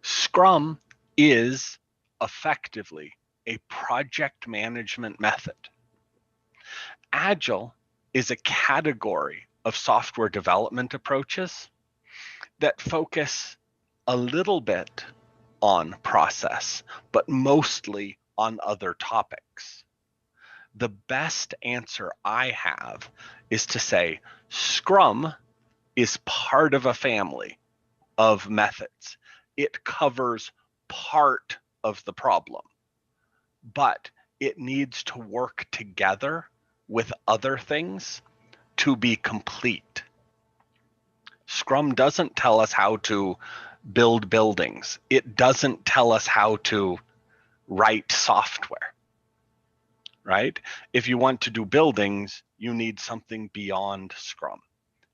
Scrum is effectively a project management method. Agile is a category of software development approaches that focus a little bit on process, but mostly on other topics. The best answer I have is to say Scrum is part of a family of methods. It covers part of the problem, but it needs to work together with other things to be complete. Scrum doesn't tell us how to build buildings. It doesn't tell us how to write software, right? If you want to do buildings, you need something beyond Scrum.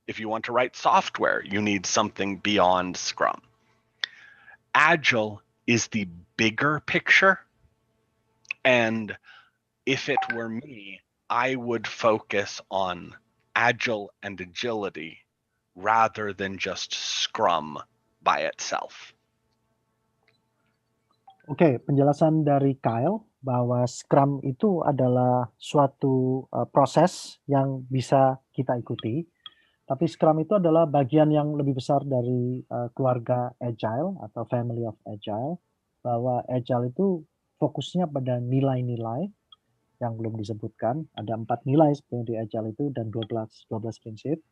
If you want to write software, you need something beyond Scrum. Agile is the bigger picture, and if it were me, I would focus on Agile and agility rather than just Scrum by itself. Oke, penjelasan dari Kyle bahwa Scrum itu adalah suatu proses yang bisa kita ikuti, tapi Scrum itu adalah bagian yang lebih besar dari keluarga Agile atau family of Agile, bahwa Agile itu fokusnya pada nilai-nilai yang belum disebutkan. Ada 4 nilai sebenarnya di Agile itu dan 12 prinsip,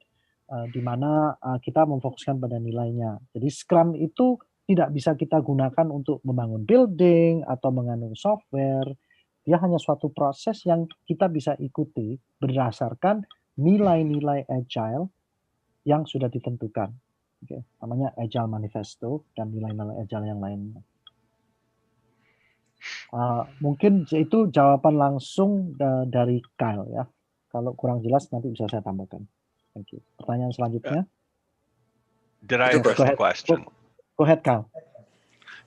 di mana kita memfokuskan pada nilainya. Jadi Scrum itu tidak bisa kita gunakan untuk membangun building atau mengandung software. Dia hanya suatu proses yang kita bisa ikuti berdasarkan nilai-nilai Agile yang sudah ditentukan. Oke, namanya Agile Manifesto dan nilai-nilai Agile yang lainnya. Mungkin itu jawaban langsung dari Kyle ya. Kalau kurang jelas nanti bisa saya tambahkan. Thank you. Pertanyaan selanjutnya. Did I address the question? Go ahead, Kyle.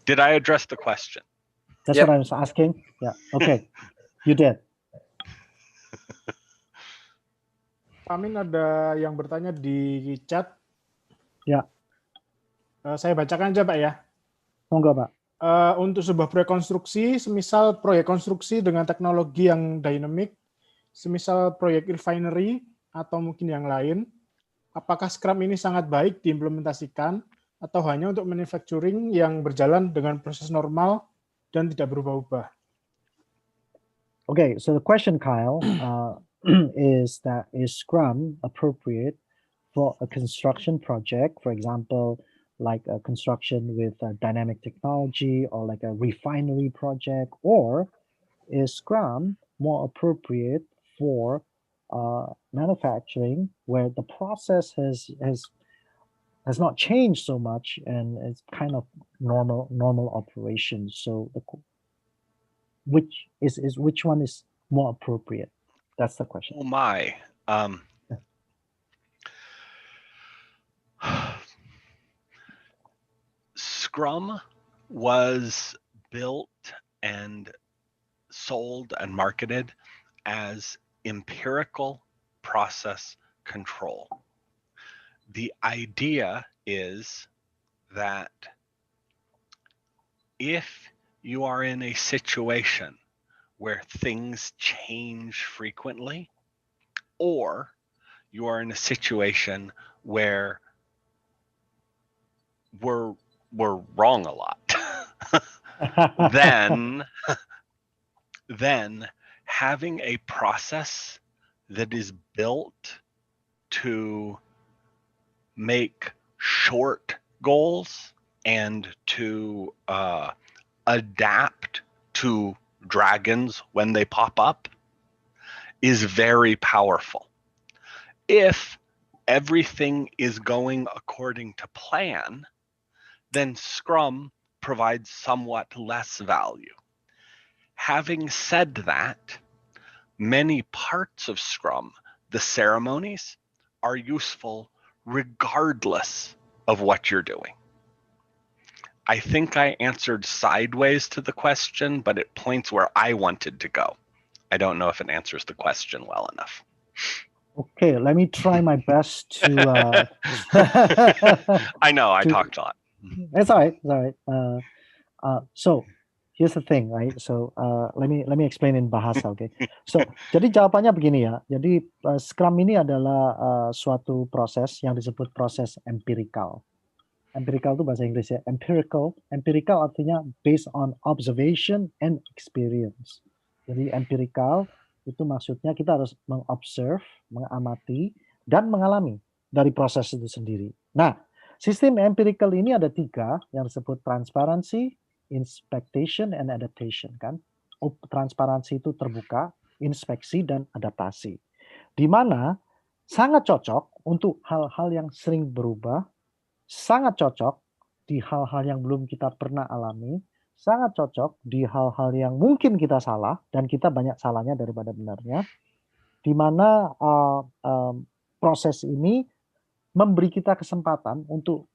Did I address the question? That's what I was asking. Yeah. Okay. You did. Amin, ada yang bertanya di chat. Ya. Saya bacakan aja, Pak ya. Monggo, Pak. Untuk sebuah proyek konstruksi, semisal proyek konstruksi dengan teknologi yang dynamic, semisal proyek refinery atau mungkin yang lain, apakah Scrum ini sangat baik diimplementasikan atau hanya untuk manufacturing yang berjalan dengan proses normal dan tidak berubah-ubah? Okay, so the question, Kyle, is Scrum appropriate for a construction project, for example, like a construction with dynamic technology or like a refinery project, or is Scrum more appropriate for manufacturing where the process has not changed so much and it's kind of normal operations? So which one is more appropriate? That's the question. Oh my. Scrum was built and sold and marketed as empirical process control. the idea is that if you are in a situation where things change frequently, or you are in a situation where we're wrong a lot, then having a process that is built to make short goals and to adapt to dragons when they pop up is very powerful. If everything is going according to plan, then Scrum provides somewhat less value. Having said that, many parts of Scrum, the ceremonies, are useful regardless of what you're doing. I think I answered sideways to the question, but it points where I wanted to go. I don't know if it answers the question well enough. Okay, let me try my best to. I know I to- talked a lot. It's all right. It's all right. So here's the thing, right? So let me explain in bahasa, okay? So jadi jawabannya begini ya. Jadi Scrum ini adalah suatu proses yang disebut proses empirical. Empirical itu bahasa Inggris ya. Empirical artinya based on observation and experience. Jadi empirical itu maksudnya kita harus mengobserve, mengamati, dan mengalami dari proses itu sendiri. Nah, sistem empirical ini ada 3 yang disebut transparency, inspection, and adaptation kan. Transparansi itu terbuka, inspeksi, dan adaptasi. Di mana sangat cocok untuk hal-hal yang sering berubah, sangat cocok di hal-hal yang belum kita pernah alami, sangat cocok di hal-hal yang mungkin kita salah, dan kita banyak salahnya daripada benarnya, di mana proses ini memberi kita kesempatan untuk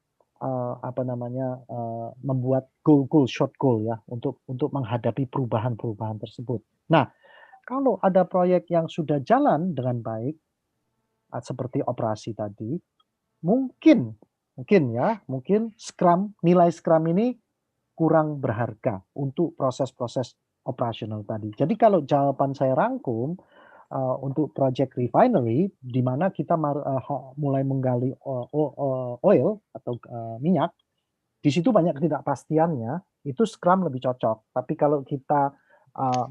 membuat goal, short goal ya, untuk menghadapi perubahan-perubahan tersebut. Nah, kalau ada proyek yang sudah jalan dengan baik, seperti operasi tadi, mungkin nilai Scrum ini kurang berharga untuk proses-proses operasional tadi. Jadi kalau jawaban saya rangkum, untuk project refinery, di mana kita mulai menggali oil atau minyak, di situ banyak ketidakpastiannya, itu Scrum lebih cocok. Tapi kalau kita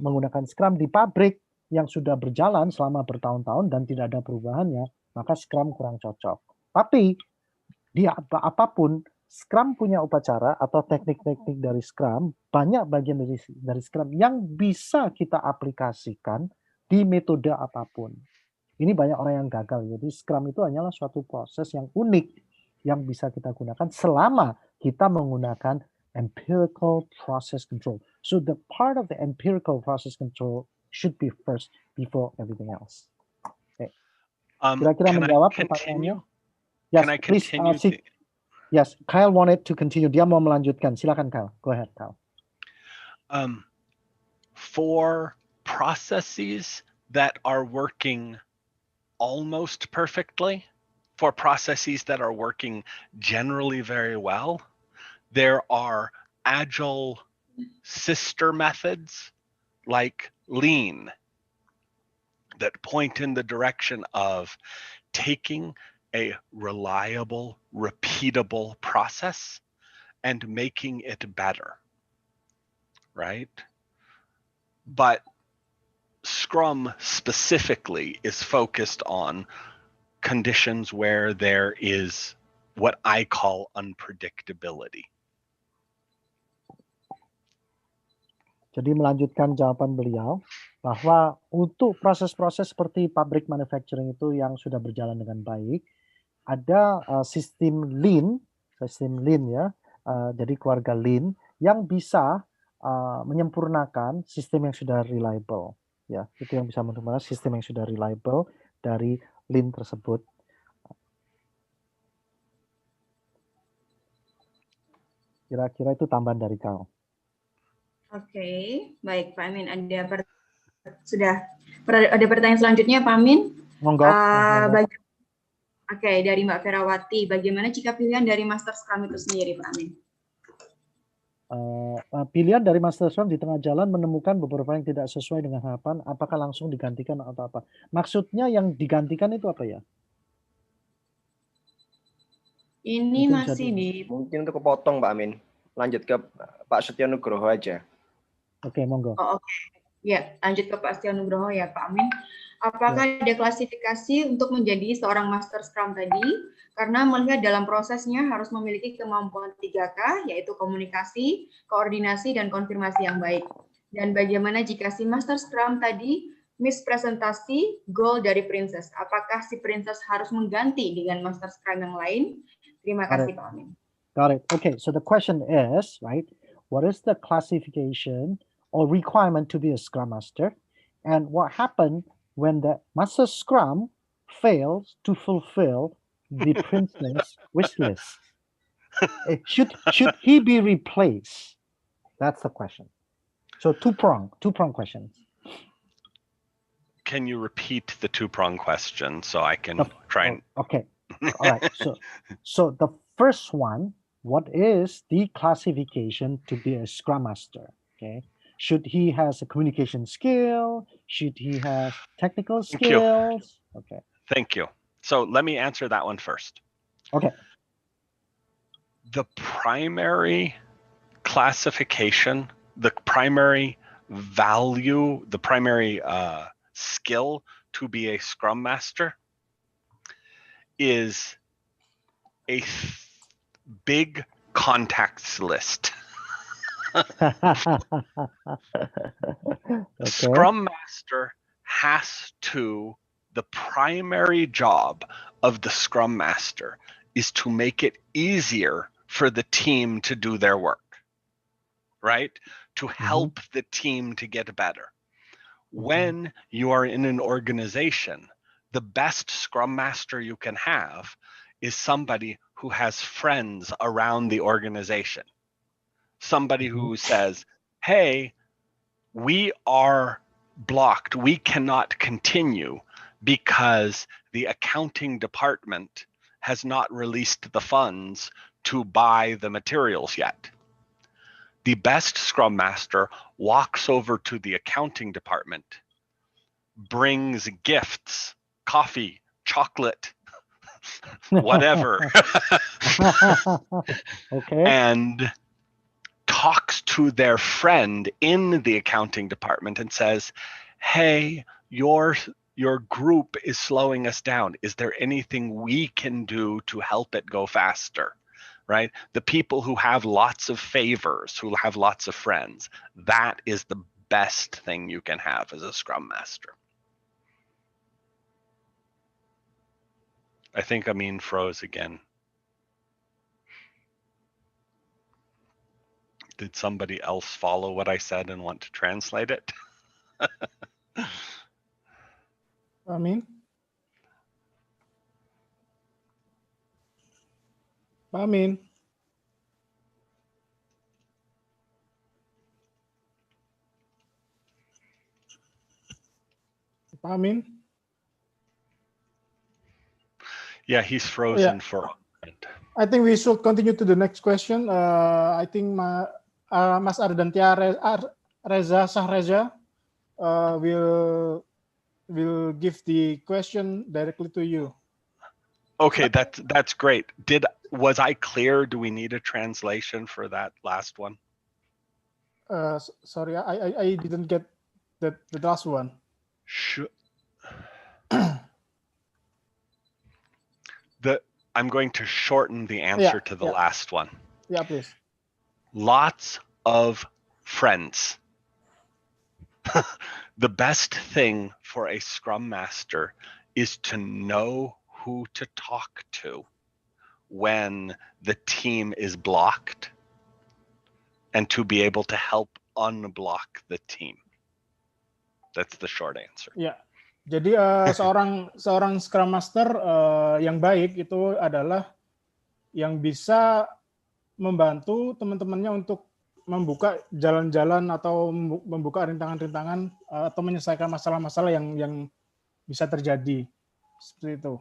menggunakan Scrum di pabrik yang sudah berjalan selama bertahun-tahun dan tidak ada perubahannya, maka Scrum kurang cocok. Tapi di apapun, Scrum punya upacara atau teknik-teknik dari Scrum, banyak bagian dari Scrum yang bisa kita aplikasikan di metode apapun. Ini banyak orang yang gagal. Jadi Scrum itu hanyalah suatu proses yang unik yang bisa kita gunakan selama kita menggunakan empirical process control. So the part of the empirical process control should be first before everything else. Okay. Kira-kira menjawab pertanyaannya? Yes, Can I please, continue? yes, Kyle wanted to continue. Dia mau melanjutkan. Silakan Kyle. Go ahead, Kyle. For processes that are working almost perfectly, for processes that are working generally very well, there are agile sister methods like Lean that point in the direction of taking a reliable, repeatable process and making it better, right? But Scrum specifically is focused on conditions where there is what I call unpredictability. Jadi melanjutkan jawaban beliau, bahwa untuk proses-proses seperti pabrik manufacturing itu yang sudah berjalan dengan baik, ada sistem Lean ya, jadi keluarga Lean yang bisa menyempurnakan sistem yang sudah reliable, ya, itu yang bisa menyempurnakan sistem yang sudah reliable dari Lean tersebut. Kira-kira itu tambahan dari kau. Oke, baik Pak Amin. Ada pertanyaan selanjutnya Pak Amin? Monggo. Oke, dari Mbak Ferawati, bagaimana jika pilihan dari Master Scrum itu sendiri, Pak Amin? Pilihan dari Master Scrum di tengah jalan menemukan beberapa yang tidak sesuai dengan harapan, apakah langsung digantikan atau apa? Maksudnya yang digantikan itu apa ya? Ini Mungkin masih jadi- di... Mungkin untuk kepotong Pak Amin. Lanjut ke Pak Setio Nugroho aja. Oke, monggo. Oh, oke. Ya, lanjut ke Pak Setio Nugroho ya, Pak Amin. Apakah ada klasifikasi untuk menjadi seorang Master Scrum tadi? Karena melihat dalam prosesnya harus memiliki kemampuan 3K, yaitu komunikasi, koordinasi, dan konfirmasi yang baik. Dan bagaimana jika si Master Scrum tadi mispresentasi goal dari Princess? Apakah si Princess harus mengganti dengan Master Scrum yang lain? Terima kasih, Pak Amin. Got it. Okay, so the question is, right, what is the classification or requirement to be a Scrum Master? And what happened when the Master Scrum fails to fulfill the Princess wish list? Should he be replaced? That's the question. So two-prong questions. Can you repeat the two-prong question so I can try and... Okay. All right. So the first one, what is the classification to be a Scrum Master? Okay. Should he has a communication skill? Should he have technical skills? Okay. Thank you. So let me answer that one first. Okay. The primary classification, the primary value, the primary skill to be a Scrum Master is a big contacts list. Okay. Scrum Master has to, the primary job of the Scrum Master is to make it easier for the team to do their work, right? To help the team to get better. When you are in an organization, the best Scrum Master you can have is somebody who has friends around the organization. Somebody who says, hey, we are blocked. We cannot continue because the accounting department has not released the funds to buy the materials yet. The best Scrum Master walks over to the accounting department, brings gifts, coffee, chocolate, whatever, Okay. and talks to their friend in the accounting department and says, hey, your group is slowing us down. Is there anything we can do to help it go faster? Right? The people who have lots of favors, who have lots of friends, that is the best thing you can have as a Scrum Master. I think Amin froze again. Did somebody else follow what I said and want to translate it? Amin. Pak Amin. Pak Amin. Yeah, he's frozen for a moment. I think we should continue to the next question. I think Mas Ardantia Reza Sahreza will give the question directly to you. Okay, that's great. Was I clear? Do we need a translation for that last one? Sorry, I didn't get the last one. I'm going to shorten the answer to the last one. Yeah, please. Lots of friends. The best thing for a Scrum Master is to know who to talk to when the team is blocked and to be able to help unblock the team. That's the short answer. Ya, jadi seorang Scrum Master yang baik itu adalah yang bisa membantu teman-temannya untuk membuka jalan-jalan atau membuka rintangan-rintangan atau menyelesaikan masalah-masalah yang bisa terjadi seperti itu.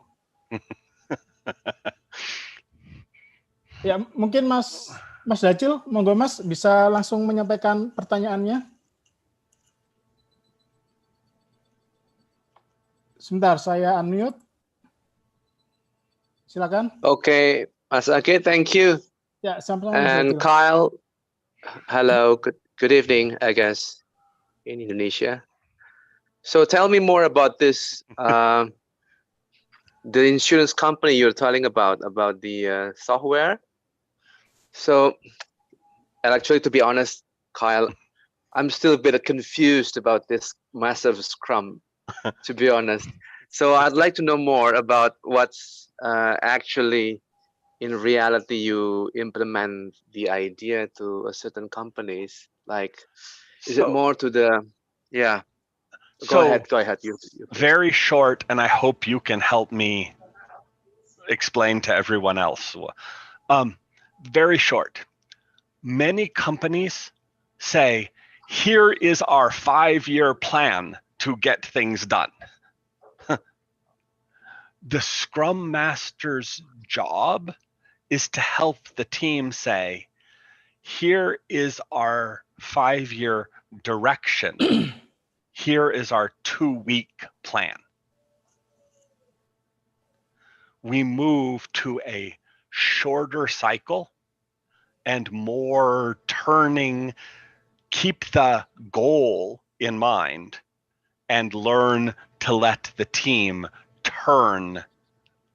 Ya, mungkin Mas Dacil, monggo Mas bisa langsung menyampaikan pertanyaannya. Sebentar, saya unmute. Silakan. Okay, Mas Ake, thank you. Ya, sama-sama Mas And Dacil. Kyle, hello, good evening, I guess, in Indonesia. So tell me more about this, the insurance company you're telling about the software. So, and actually, to be honest, Kyle, I'm still a bit confused about this massive Scrum, to be honest. So I'd like to know more about what's actually in reality you implement the idea to a certain companies. Like, is it more to the, yeah. Go ahead. You very short, and I hope you can help me explain to everyone else. Very short. Many companies say, here is our 5-year plan to get things done. The Scrum Master's job is to help the team say, here is our 5-year direction. Here is our 2-week plan. We move to a shorter cycle and more turning, keep the goal in mind and learn to let the team turn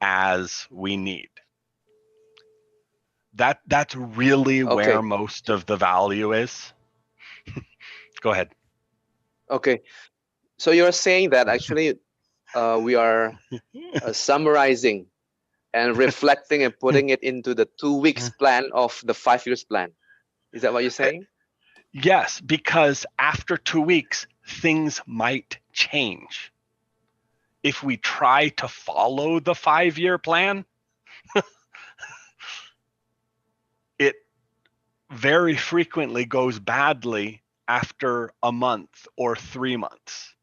as we need. That's really where most of the value is. Go ahead. Okay, so you're saying that actually we are summarizing and reflecting and putting it into the 2 weeks plan of the 5 years plan. Is that what you're saying? Yes, because after 2 weeks, things might change. If we try to follow the 5-year plan, it very frequently goes badly after a month or 3 months.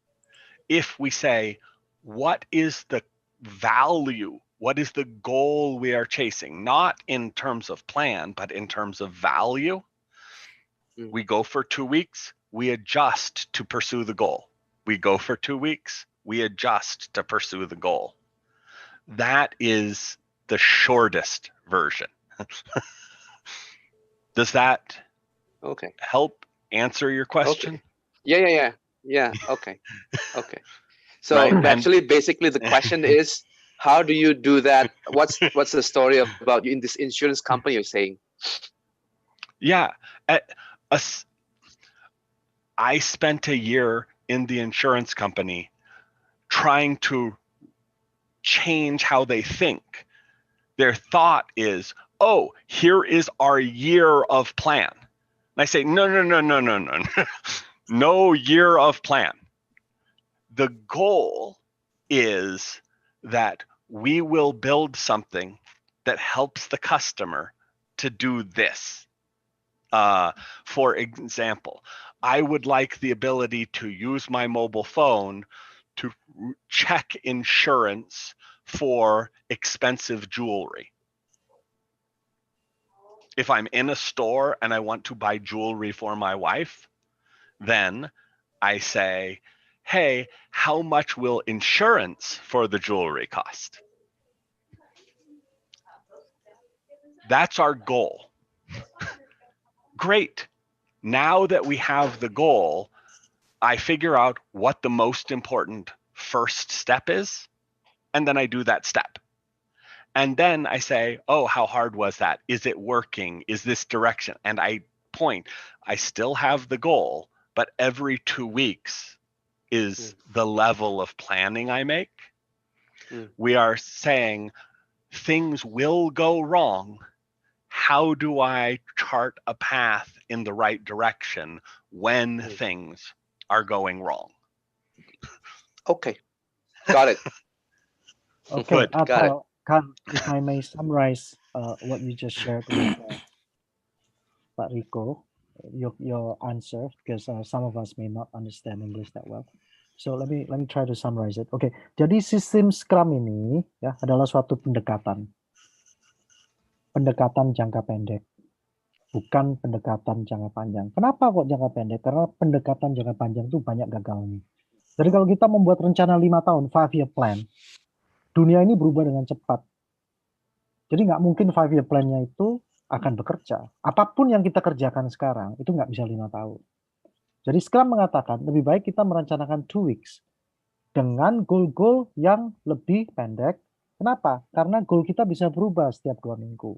If we say, what is the value? What is the goal we are chasing? Not in terms of plan, but in terms of value. We go for 2 weeks, we adjust to pursue the goal. We go for 2 weeks, we adjust to pursue the goal. That is the shortest version. Does that help answer your question? Yeah. Okay. So Right, actually, basically, the question is, how do you do that? What's the story about you in this insurance company you're saying? Yeah, I spent a year in the insurance company trying to change how they think. Their thought is, oh, here is our year of plan. And I say, no. No year of plan. The goal is that we will build something that helps the customer to do this. For example, I would like the ability to use my mobile phone to check insurance for expensive jewelry. If I'm in a store and I want to buy jewelry for my wife, then I say, hey, how much will insurance for the jewelry cost? That's our goal. Great. Now that we have the goal, I figure out what the most important first step is, and then I do that step. And then I say, oh, how hard was that? Is it working? Is this direction? And I point. I still have the goal, but every 2 weeks is the level of planning I make. We are saying things will go wrong. How do I chart a path in the right direction when things are going wrong? Okay, got it. Okay, got it. Kyle, if I may summarize what you just shared with Pak Rico, your answer, because some of us may not understand English that well. So let me try to summarize it. Oke, jadi sistem Scrum ini ya adalah suatu pendekatan pendekatan jangka pendek, bukan pendekatan jangka panjang. Kenapa kok jangka pendek? Karena pendekatan jangka panjang itu banyak gagalnya. Jadi kalau kita membuat rencana 5 tahun, 5-year plan, dunia ini berubah dengan cepat. Jadi nggak mungkin 5-year plan-nya itu akan bekerja. Apapun yang kita kerjakan sekarang, itu nggak bisa 5 tahun. Jadi Scrum mengatakan, lebih baik kita merencanakan 2 weeks dengan goal-goal yang lebih pendek. Kenapa? Karena goal kita bisa berubah setiap 2 minggu.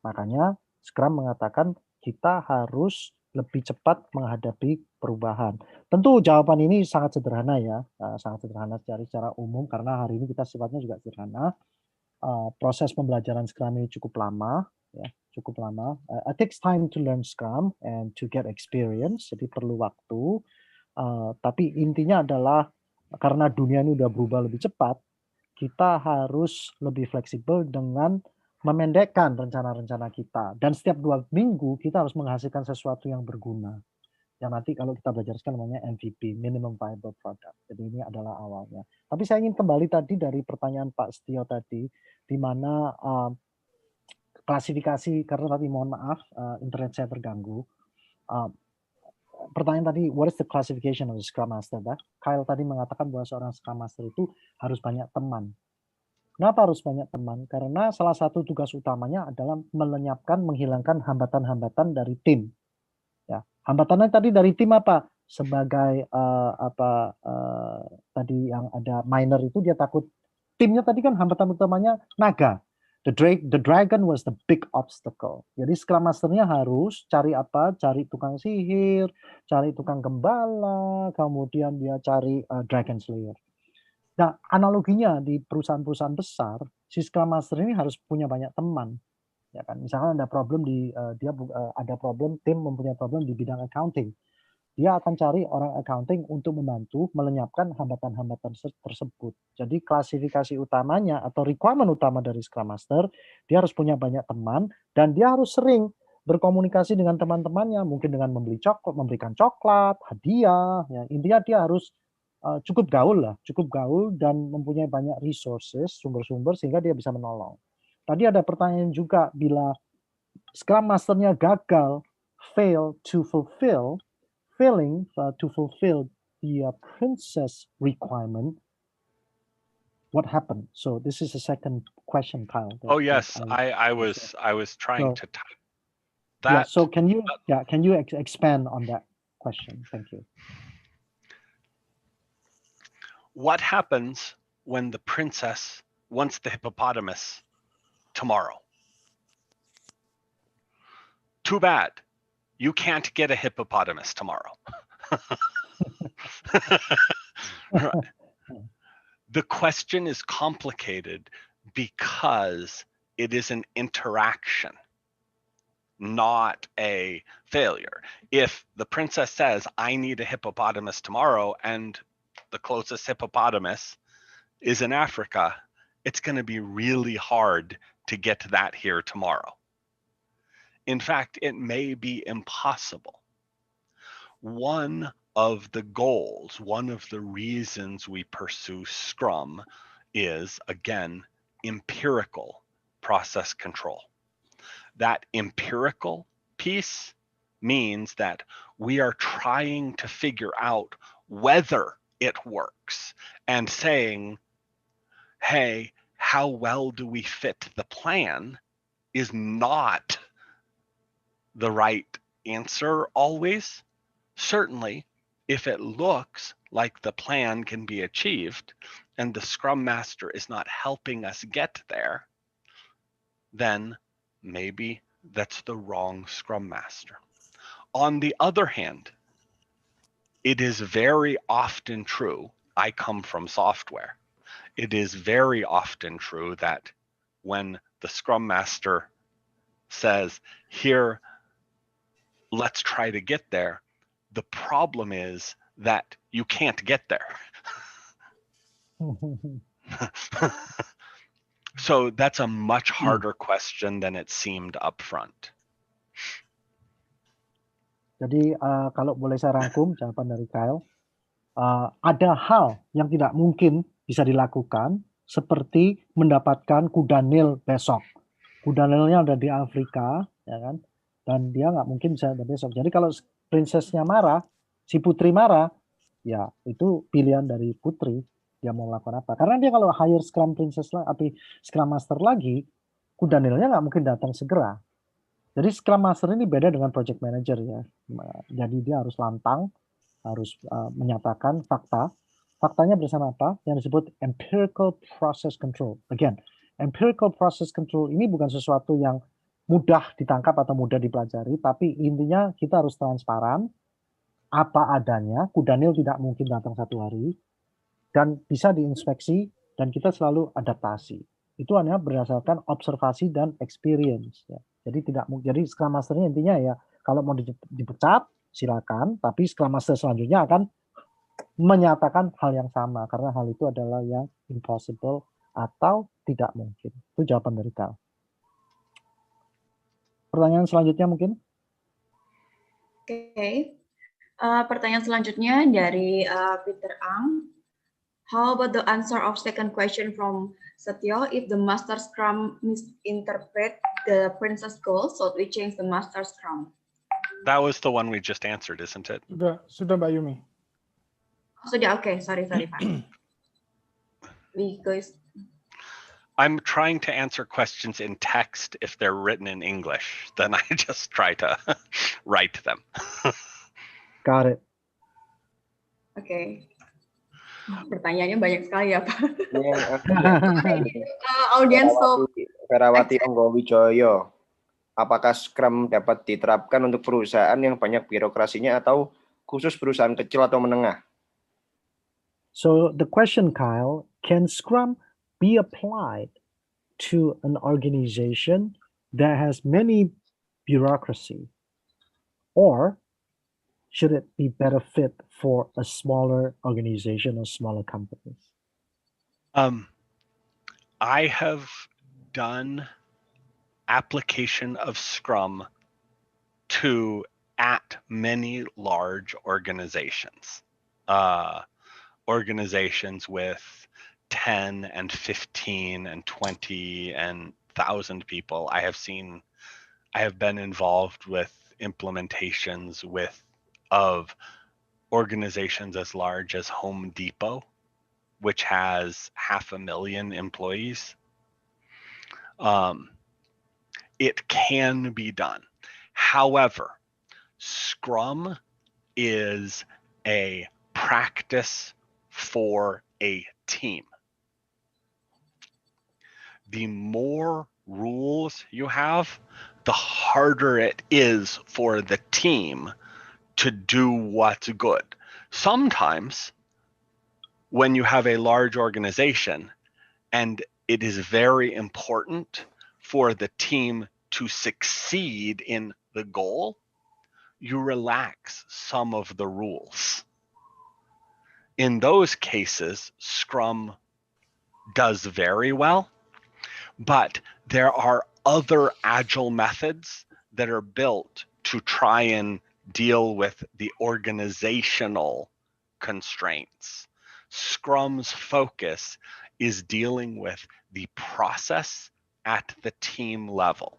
Makanya Scrum mengatakan kita harus lebih cepat menghadapi perubahan. Tentu jawaban ini sangat sederhana ya, sangat sederhana secara umum karena hari ini kita sifatnya juga sederhana. Proses pembelajaran Scrum ini cukup lama, ya, cukup lama. It takes time to learn Scrum and to get experience, jadi perlu waktu. Tapi intinya adalah karena dunia ini udah berubah lebih cepat, kita harus lebih fleksibel dengan memendekkan rencana-rencana kita. Dan setiap 2 minggu kita harus menghasilkan sesuatu yang berguna. Yang nanti kalau kita belajar sekarang namanya MVP, Minimum Viable Product. Jadi ini adalah awalnya. Tapi saya ingin kembali tadi dari pertanyaan Pak Setio tadi, di mana klasifikasi, karena tadi mohon maaf, internet saya terganggu. Pertanyaan tadi, what is the classification of the Scrum Master? Kyle tadi mengatakan bahwa seorang Scrum Master itu harus banyak teman. Kenapa harus banyak teman? Karena salah satu tugas utamanya adalah melenyapkan, menghilangkan hambatan-hambatan dari tim. Ya, hambatannya tadi dari tim apa? Sebagai tadi yang ada minor itu dia takut timnya tadi kan hambatan utamanya naga. The dragon was the big obstacle. Jadi Scrum Master-nya harus cari apa? Cari tukang sihir, cari tukang gembala, kemudian dia cari Dragon Slayer. Nah, analoginya di perusahaan-perusahaan besar, si Scrum Master ini harus punya banyak teman. Ya kan, misalkan ada problem ada problem, tim mempunyai problem di bidang accounting. Dia akan cari orang accounting untuk membantu melenyapkan hambatan-hambatan tersebut. Jadi klasifikasi utamanya atau requirement utama dari Scrum Master, dia harus punya banyak teman dan dia harus sering berkomunikasi dengan teman-temannya, mungkin dengan memberikan coklat, hadiah. Ya. Intinya dia harus cukup gaul dan mempunyai banyak resources, sumber-sumber sehingga dia bisa menolong. Tadi ada pertanyaan juga, bila Scrum Master-nya gagal, failing to fulfill the princess requirement, what happened? So this is the second question, Kyle. Oh yes, I was trying to type that. Yeah, so can you expand on that question? Thank you. What happens when the princess wants the hippopotamus tomorrow? Too bad. You can't get a hippopotamus tomorrow. Right. The question is complicated because it is an interaction, not a failure. If the princess says, I need a hippopotamus tomorrow, and the closest hippopotamus is in Africa, it's going to be really hard to get that here tomorrow. In fact, it may be impossible. One of the goals, one of the reasons we pursue Scrum is, again, empirical process control. That empirical piece means that we are trying to figure out whether it works and saying, hey, how well do we fit the plan is not the right answer always. Certainly, if it looks like the plan can be achieved and the Scrum Master is not helping us get there, then maybe that's the wrong Scrum Master. On the other hand, it is very often true, I come from software, it is very often true that when the Scrum Master says, here, let's try to get there, the problem is that you can't get there. So that's a much harder question than it seemed up front. Jadi kalau boleh saya rangkum jawaban dari Kyle, ada hal yang tidak mungkin bisa dilakukan seperti mendapatkan kuda nil besok. Kudanilnya ada di Afrika, ya kan? Dan dia nggak mungkin bisa ada besok. Jadi kalau princessnya marah, si putri marah, ya itu pilihan dari putri dia mau melakukan apa. Karena dia kalau hire Scrum Princess atau Scrum Master lagi, Kudanilnya nggak mungkin datang segera. Jadi Scrum Master ini beda dengan Project Manager ya. Jadi dia harus lantang, harus menyatakan fakta. Faktanya bersama apa? Yang disebut empirical process control. Again, empirical process control ini bukan sesuatu yang mudah ditangkap atau mudah dipelajari, tapi intinya kita harus transparan, apa adanya. Kudanil tidak mungkin datang satu hari, dan bisa diinspeksi, dan kita selalu adaptasi. Itu hanya berdasarkan observasi dan experience. Ya. Jadi tidak mungkin. Jadi Scrum Master-nya intinya ya, kalau mau dipecat silakan, tapi Scrum Master selanjutnya akan menyatakan hal yang sama karena hal itu adalah yang impossible atau tidak mungkin. Itu jawaban dari Kal. Pertanyaan selanjutnya mungkin? Oke. Pertanyaan selanjutnya dari Peter Ang. How about the answer of second question from Setio? If the master scrum misinterpret the princess goal, so we change the master scrum. That was the one we just answered, isn't it? Sudah Mbak Yumi. Sudah, oke. Sorry, Pak. Because I'm trying to answer questions in text if they're written in English. Then I just try to write them. Got it. Oke. Pertanyaannya banyak sekali ya, Pak. Audiens Ferawati Onggowijoyo. Apakah Scrum dapat diterapkan untuk perusahaan yang banyak birokrasinya atau khusus perusahaan kecil atau menengah? So the question, Kyle, can Scrum be applied to an organization that has many bureaucracy? Or should it be better fit for a smaller organization or smaller companies? I have done application of Scrum at many large organizations. Organizations with 10 and 15 and 20 and 1,000 people. I have been involved with implementations of organizations as large as Home Depot, which has 500,000 employees. It can be done. However, Scrum is a practice for a team. The more rules you have, the harder it is for the team to do what's good. Sometimes when you have a large organization and it is very important for the team to succeed in the goal, you relax some of the rules. In those cases, Scrum does very well, but there are other agile methods that are built to try and deal with the organizational constraints. Scrum's focus is dealing with the process at the team level.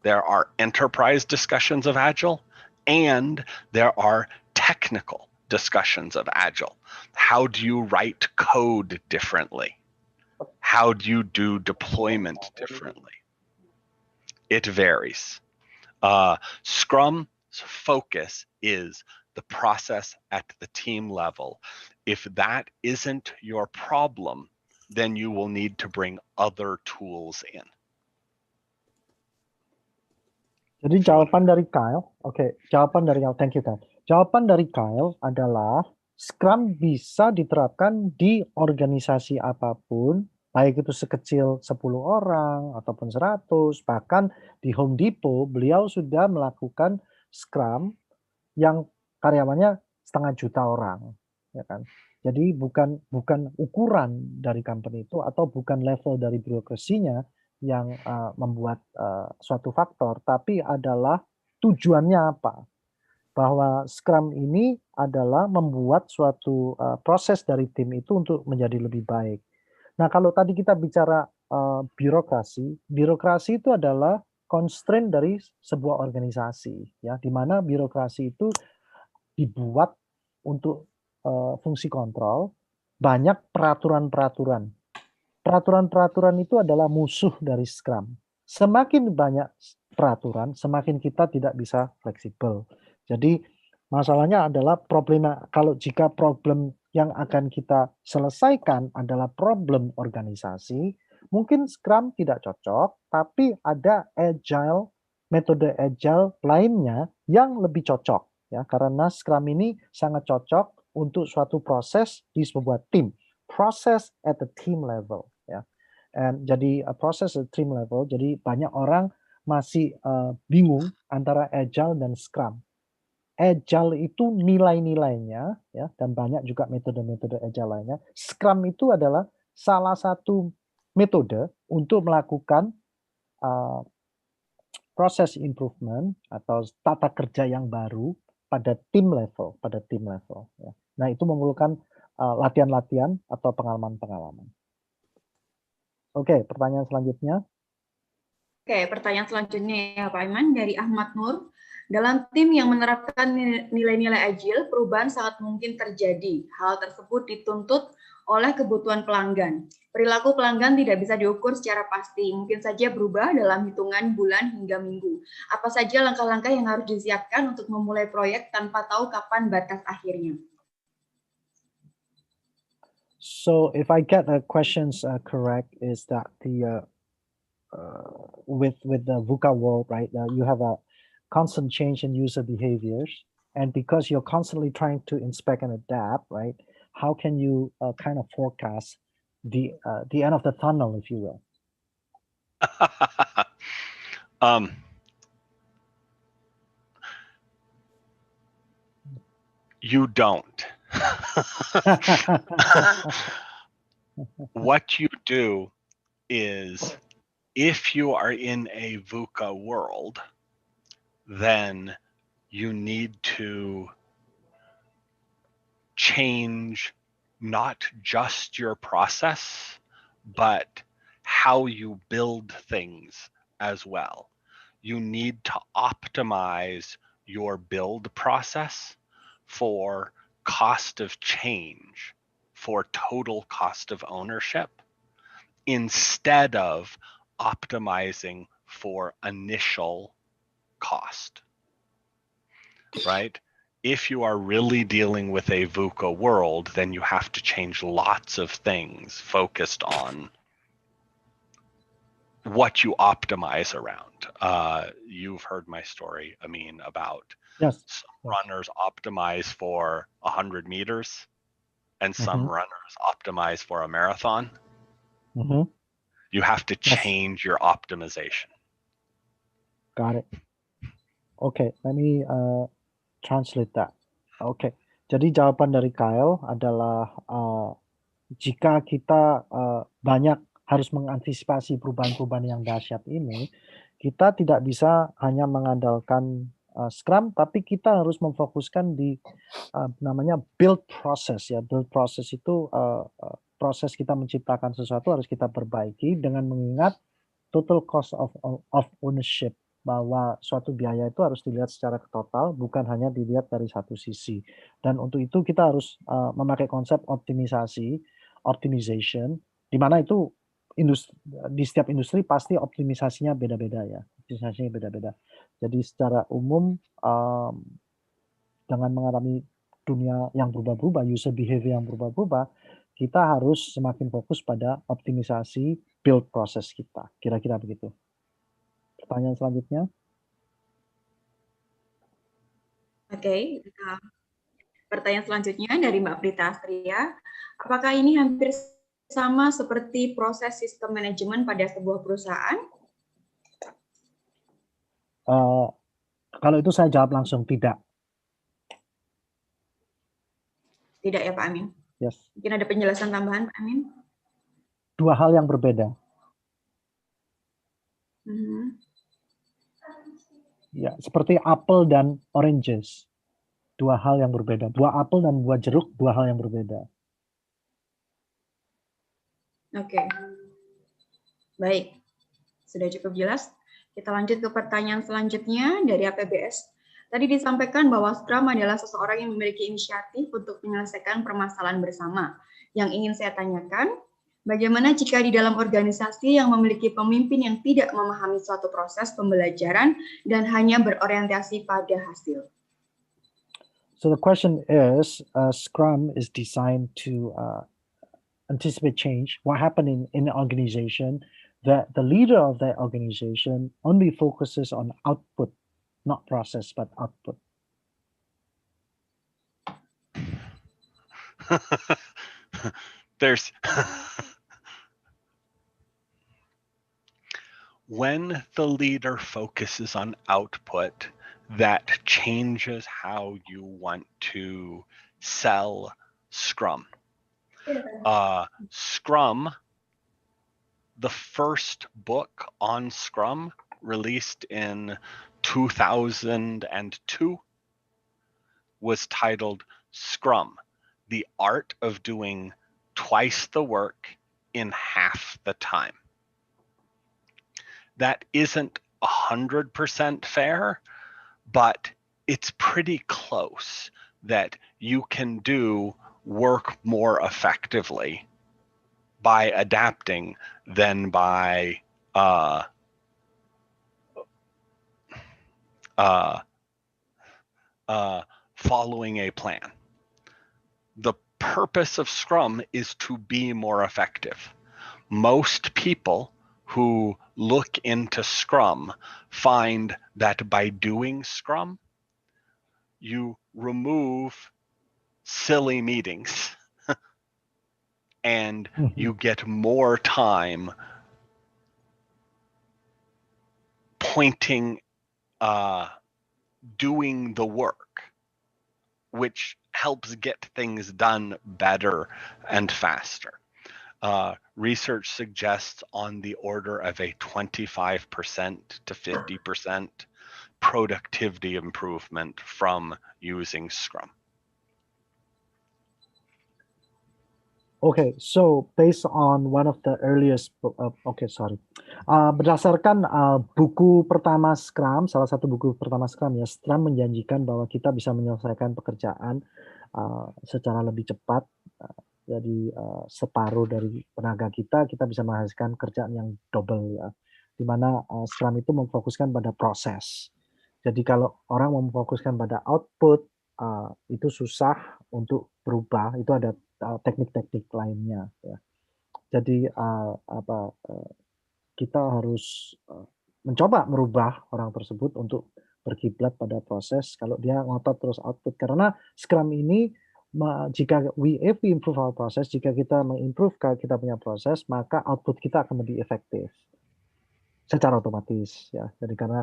There are enterprise discussions of Agile, and there are technical discussions of Agile. How do you write code differently? How do you do deployment differently? It varies. Scrum's focus is the process at the team level. If that isn't your problem, then you will need to bring other tools in. Jadi jawaban dari Kyle, jawaban dari Kyle, thank you Kyle. Jawaban dari Kyle adalah Scrum bisa diterapkan di organisasi apapun, baik itu sekecil 10 orang ataupun 100, bahkan di Home Depot beliau sudah melakukan Scrum yang karyawannya 500 juta orang, ya kan. Jadi bukan ukuran dari company itu atau bukan level dari birokrasinya yang membuat suatu faktor, tapi adalah tujuannya apa. Bahwa Scrum ini adalah membuat suatu proses dari tim itu untuk menjadi lebih baik. Nah, kalau tadi kita bicara birokrasi. Birokrasi itu adalah constraint dari sebuah organisasi, ya, di mana birokrasi itu dibuat untuk fungsi kontrol, banyak peraturan-peraturan. Peraturan-peraturan itu adalah musuh dari Scrum. Semakin banyak peraturan, semakin kita tidak bisa fleksibel. Jadi masalahnya adalah kalau jika problem yang akan kita selesaikan adalah problem organisasi, mungkin Scrum tidak cocok, tapi ada metode agile lainnya yang lebih cocok, ya, karena Scrum ini sangat cocok untuk suatu proses di sebuah tim, proses at the team level, ya. Jadi proses at team level, jadi banyak orang masih bingung antara agile dan Scrum. Agile itu nilai-nilainya, ya, dan banyak juga metode-metode agile lainnya. Scrum itu adalah salah satu metode untuk melakukan proses improvement atau tata kerja yang baru pada tim level, ya. Nah, itu memerlukan latihan-latihan atau pengalaman-pengalaman. Oke, pertanyaan selanjutnya. Oke, pertanyaan selanjutnya ya Pak Iman dari Ahmad Nur. Dalam tim yang menerapkan nilai-nilai agile, perubahan sangat mungkin terjadi. Hal tersebut dituntut oleh kebutuhan pelanggan. Perilaku pelanggan tidak bisa diukur secara pasti, mungkin saja berubah dalam hitungan bulan hingga minggu. Apa saja langkah-langkah yang harus disiapkan untuk memulai proyek tanpa tahu kapan batas akhirnya? So, if I get the questions correct, is that with the VUCA world, right? You have a constant change in user behaviors, and because you're constantly trying to inspect and adapt, right? How can you kind of forecast the end of the tunnel, if you will? You don't. What you do is, if you are in a VUCA world, then you need to change not just your process, but how you build things as well. You need to optimize your build process for cost of change, for total cost of ownership, instead of optimizing for initial cost, right? If you are really dealing with a VUCA world, then you have to change lots of things focused on what you optimize around. You've heard my story, Amin, about Yes. some runners optimize for 100 meters and some runners optimize for a marathon. You have to change your optimization. Got it. Okay, let me translate that. Oke, jadi jawaban dari Kyle adalah jika kita banyak harus mengantisipasi perubahan-perubahan yang dahsyat ini, kita tidak bisa hanya mengandalkan Scrum, tapi kita harus memfokuskan di namanya build process, ya. Build process itu proses kita menciptakan sesuatu harus kita perbaiki dengan mengingat total cost of ownership, bahwa suatu biaya itu harus dilihat secara total, bukan hanya dilihat dari satu sisi. Dan untuk itu kita harus memakai konsep optimization, di mana itu di setiap industri pasti optimisasinya beda-beda, ya. Optimisasinya beda-beda. Jadi secara umum dengan mengalami dunia yang berubah-ubah, user behavior yang berubah-ubah, kita harus semakin fokus pada optimisasi build proses kita. Kira-kira begitu. Pertanyaan selanjutnya. Oke, pertanyaan selanjutnya dari Mbak Prita Astria. Apakah ini hampir sama seperti proses sistem manajemen pada sebuah perusahaan? Kalau itu saya jawab langsung tidak. Tidak ya Pak Amin? Yes. Mungkin ada penjelasan tambahan Pak Amin? Dua hal yang berbeda. Ya, seperti apel dan oranges. Dua hal yang berbeda. Buah apel dan buah jeruk, dua hal yang berbeda. Oke. Baik, sudah cukup jelas. Kita lanjut ke pertanyaan selanjutnya dari APBS. Tadi disampaikan bahwa Scrum adalah seseorang yang memiliki inisiatif untuk menyelesaikan permasalahan bersama. Yang ingin saya tanyakan, bagaimana jika di dalam organisasi yang memiliki pemimpin yang tidak memahami suatu proses pembelajaran dan hanya berorientasi pada hasil? So the question is, Scrum is designed to anticipate change. What happened in an organization that the leader of that organization only focuses on output, not process, but output. There's when the leader focuses on output, that changes how you want to sell Scrum. Scrum, the first book on Scrum, released in 2002, was titled Scrum, The Art of Doing Twice the Work in Half the Time. That isn't 100% fair, but it's pretty close that you can do work more effectively by adapting than by following a plan. The purpose of Scrum is to be more effective. Most people who look into Scrum find that by doing Scrum, you remove silly meetings and you get more time pointing, doing the work, which helps get things done better and faster. Research suggests on the order of a 25% to 50% productivity improvement from using Scrum. Okay, so based on one of the earliest, berdasarkan buku pertama Scrum, salah satu buku pertama Scrum ya, Scrum menjanjikan bahwa kita bisa menyelesaikan pekerjaan secara lebih cepat. Jadi separuh dari tenaga kita bisa menghasilkan kerjaan yang double ya. Di mana Scrum itu memfokuskan pada proses. Jadi kalau orang memfokuskan pada output, itu susah untuk berubah. Itu ada teknik-teknik lainnya ya. Jadi kita harus mencoba merubah orang tersebut untuk berkiblat pada proses. Kalau dia ngotot terus output, karena Scrum ini jika if we improve our process, jika kita mengimprove kita punya proses, maka output kita akan lebih efektif secara otomatis ya. Jadi karena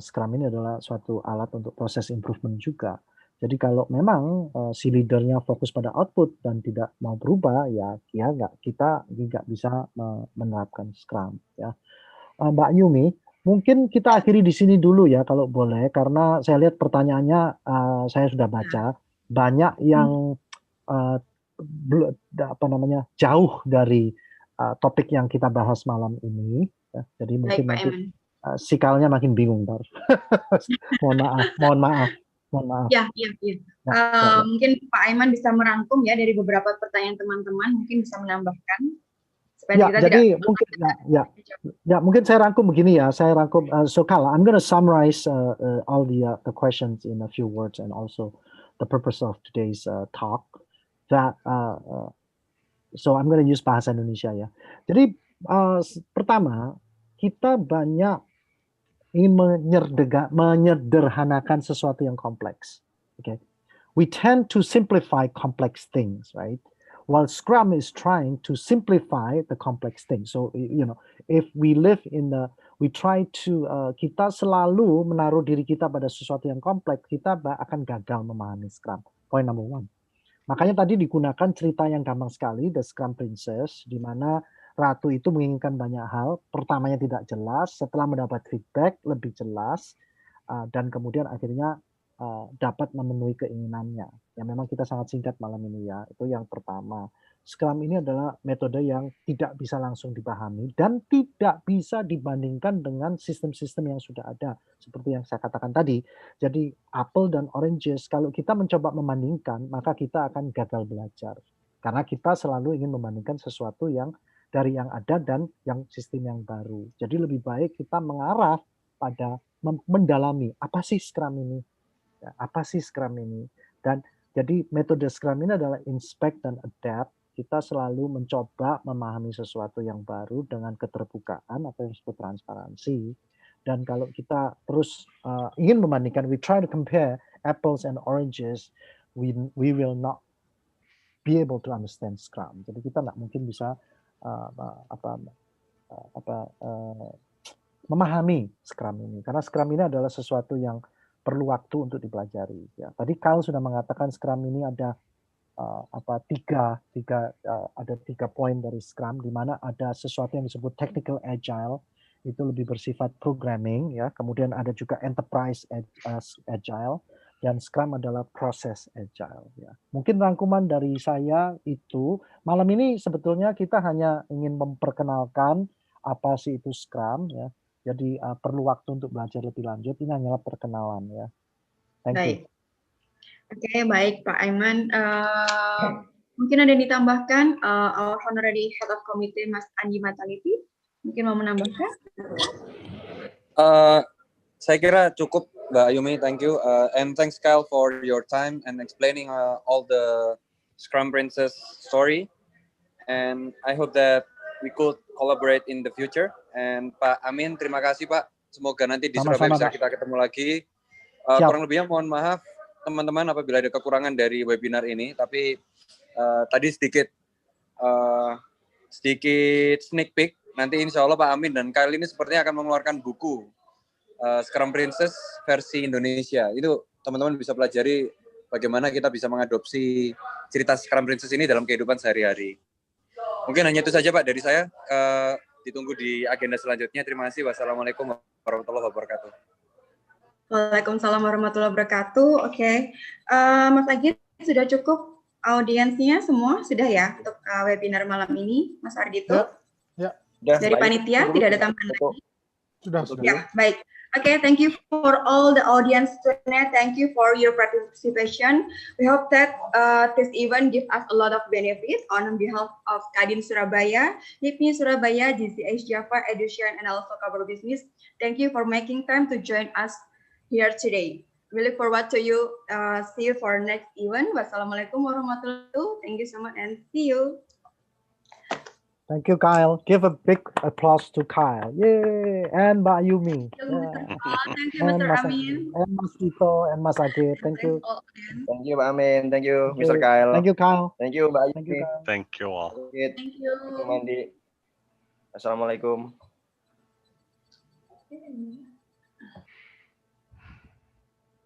Scrum ini adalah suatu alat untuk proses improvement juga. Jadi kalau memang si leadernya fokus pada output dan tidak mau berubah, ya kita nggak bisa menerapkan Scrum ya. Mbak Yumi, mungkin kita akhiri di sini dulu ya kalau boleh, karena saya lihat pertanyaannya saya sudah baca banyak yang jauh dari topik yang kita bahas malam ini. Ya. Jadi mungkin nanti sikalnya makin bingung ntar. Mohon maaf. Ya. Mungkin Pak Aiman bisa merangkum ya dari beberapa pertanyaan teman-teman, mungkin bisa menambahkan. Ya, jadi mungkin saya rangkum begini ya. Saya rangkum. So Kal, I'm going to summarize all the questions in a few words and also the purpose of today's talk. That so I'm going to use bahasa Indonesia ya. Jadi pertama, kita banyak ingin menyederhanakan sesuatu yang kompleks. Okay, we tend to simplify complex things, right? While Scrum is trying to simplify the complex things. So if we live we try to kita selalu menaruh diri kita pada sesuatu yang kompleks, kita akan gagal memahami Scrum. Point number one. Makanya tadi digunakan cerita yang gampang sekali, The Scrum Princess, di mana Ratu itu menginginkan banyak hal. Pertamanya tidak jelas, setelah mendapat feedback lebih jelas, dan kemudian akhirnya dapat memenuhi keinginannya. Ya memang kita sangat singkat malam ini ya, itu yang pertama. Scrum ini adalah metode yang tidak bisa langsung dipahami dan tidak bisa dibandingkan dengan sistem-sistem yang sudah ada. Seperti yang saya katakan tadi. Jadi apple dan oranges, kalau kita mencoba membandingkan, maka kita akan gagal belajar. Karena kita selalu ingin membandingkan sesuatu yang dari yang ada dan yang sistem yang baru. Jadi lebih baik kita mengarah pada mendalami, apa sih Scrum ini? Ya, apa sih Scrum ini? Dan jadi metode Scrum ini adalah inspect dan adapt. Kita selalu mencoba memahami sesuatu yang baru dengan keterbukaan atau yang disebut transparansi. Dan kalau kita terus ingin membandingkan, we try to compare apples and oranges, we will not be able to understand Scrum. Jadi kita nggak mungkin bisa memahami Scrum ini, karena Scrum ini adalah sesuatu yang perlu waktu untuk dipelajari. Ya, tadi Kyle sudah mengatakan Scrum ini ada tiga poin dari Scrum, di mana ada sesuatu yang disebut technical agile, itu lebih bersifat programming, ya. Kemudian ada juga enterprise agile, dan Scrum adalah proses agile. Ya. Mungkin rangkuman dari saya itu, malam ini sebetulnya kita hanya ingin memperkenalkan apa sih itu Scrum, ya. Jadi perlu waktu untuk belajar lebih lanjut. Ini hanyalah perkenalan, ya. Thank you. Oke, baik Pak Aiman. Mungkin ada yang ditambahkan, our honorary head of committee Mas Andi Mataliti, mungkin mau menambahkan? Saya kira cukup, Mbak Ayumi. Thank you, and thanks Kyle for your time and explaining all the Scrum Princess story. And I hope that we could collaborate in the future. And Pak Amin, terima kasih Pak. Semoga nanti di Surabaya bisa kita ketemu lagi. Kurang lebihnya mohon maaf teman-teman apabila ada kekurangan dari webinar ini, tapi tadi sedikit sneak peek, nanti insya Allah Pak Amin dan Kyle ini sepertinya akan mengeluarkan buku Scrum Princess versi Indonesia. Itu teman-teman bisa pelajari bagaimana kita bisa mengadopsi cerita Scrum Princess ini dalam kehidupan sehari-hari. Mungkin hanya itu saja Pak dari saya, ditunggu di agenda selanjutnya. Terima kasih. Wassalamualaikum warahmatullahi wabarakatuh. Waalaikumsalam warahmatullahi wabarakatuh. Oke, Mas Agit, sudah cukup audiensnya semua? Sudah ya untuk webinar malam ini, Mas Ardito? Ya. Dari panitia tidak ada tambahan lagi? Sudah. Ya, baik. Okay, thank you for all the audience tonight. Thank you for your participation. We hope that this event gives us a lot of benefit on behalf of Kadin Surabaya, HIPMI Surabaya, GCH Java, Education, and also Kabar Business. Thank you for making time to join us here today. We look forward to you. See you for next event. Wassalamualaikum warahmatullahi wabarakatuh. Thank you so much and see you. Thank you, Kyle. Give a big applause to Kyle. Yay! And Mbak Yumi. Thank you, Mr. Amin. And Mas Tito and Mas Agit. Thank you. Thank you, Pak Amin. Thank you, Mr. Kyle. Thank you, Kyle. Thank you, Mbak Thank you, Yumi. Kyle. Thank you all. Thank you. Mandi. Assalamualaikum.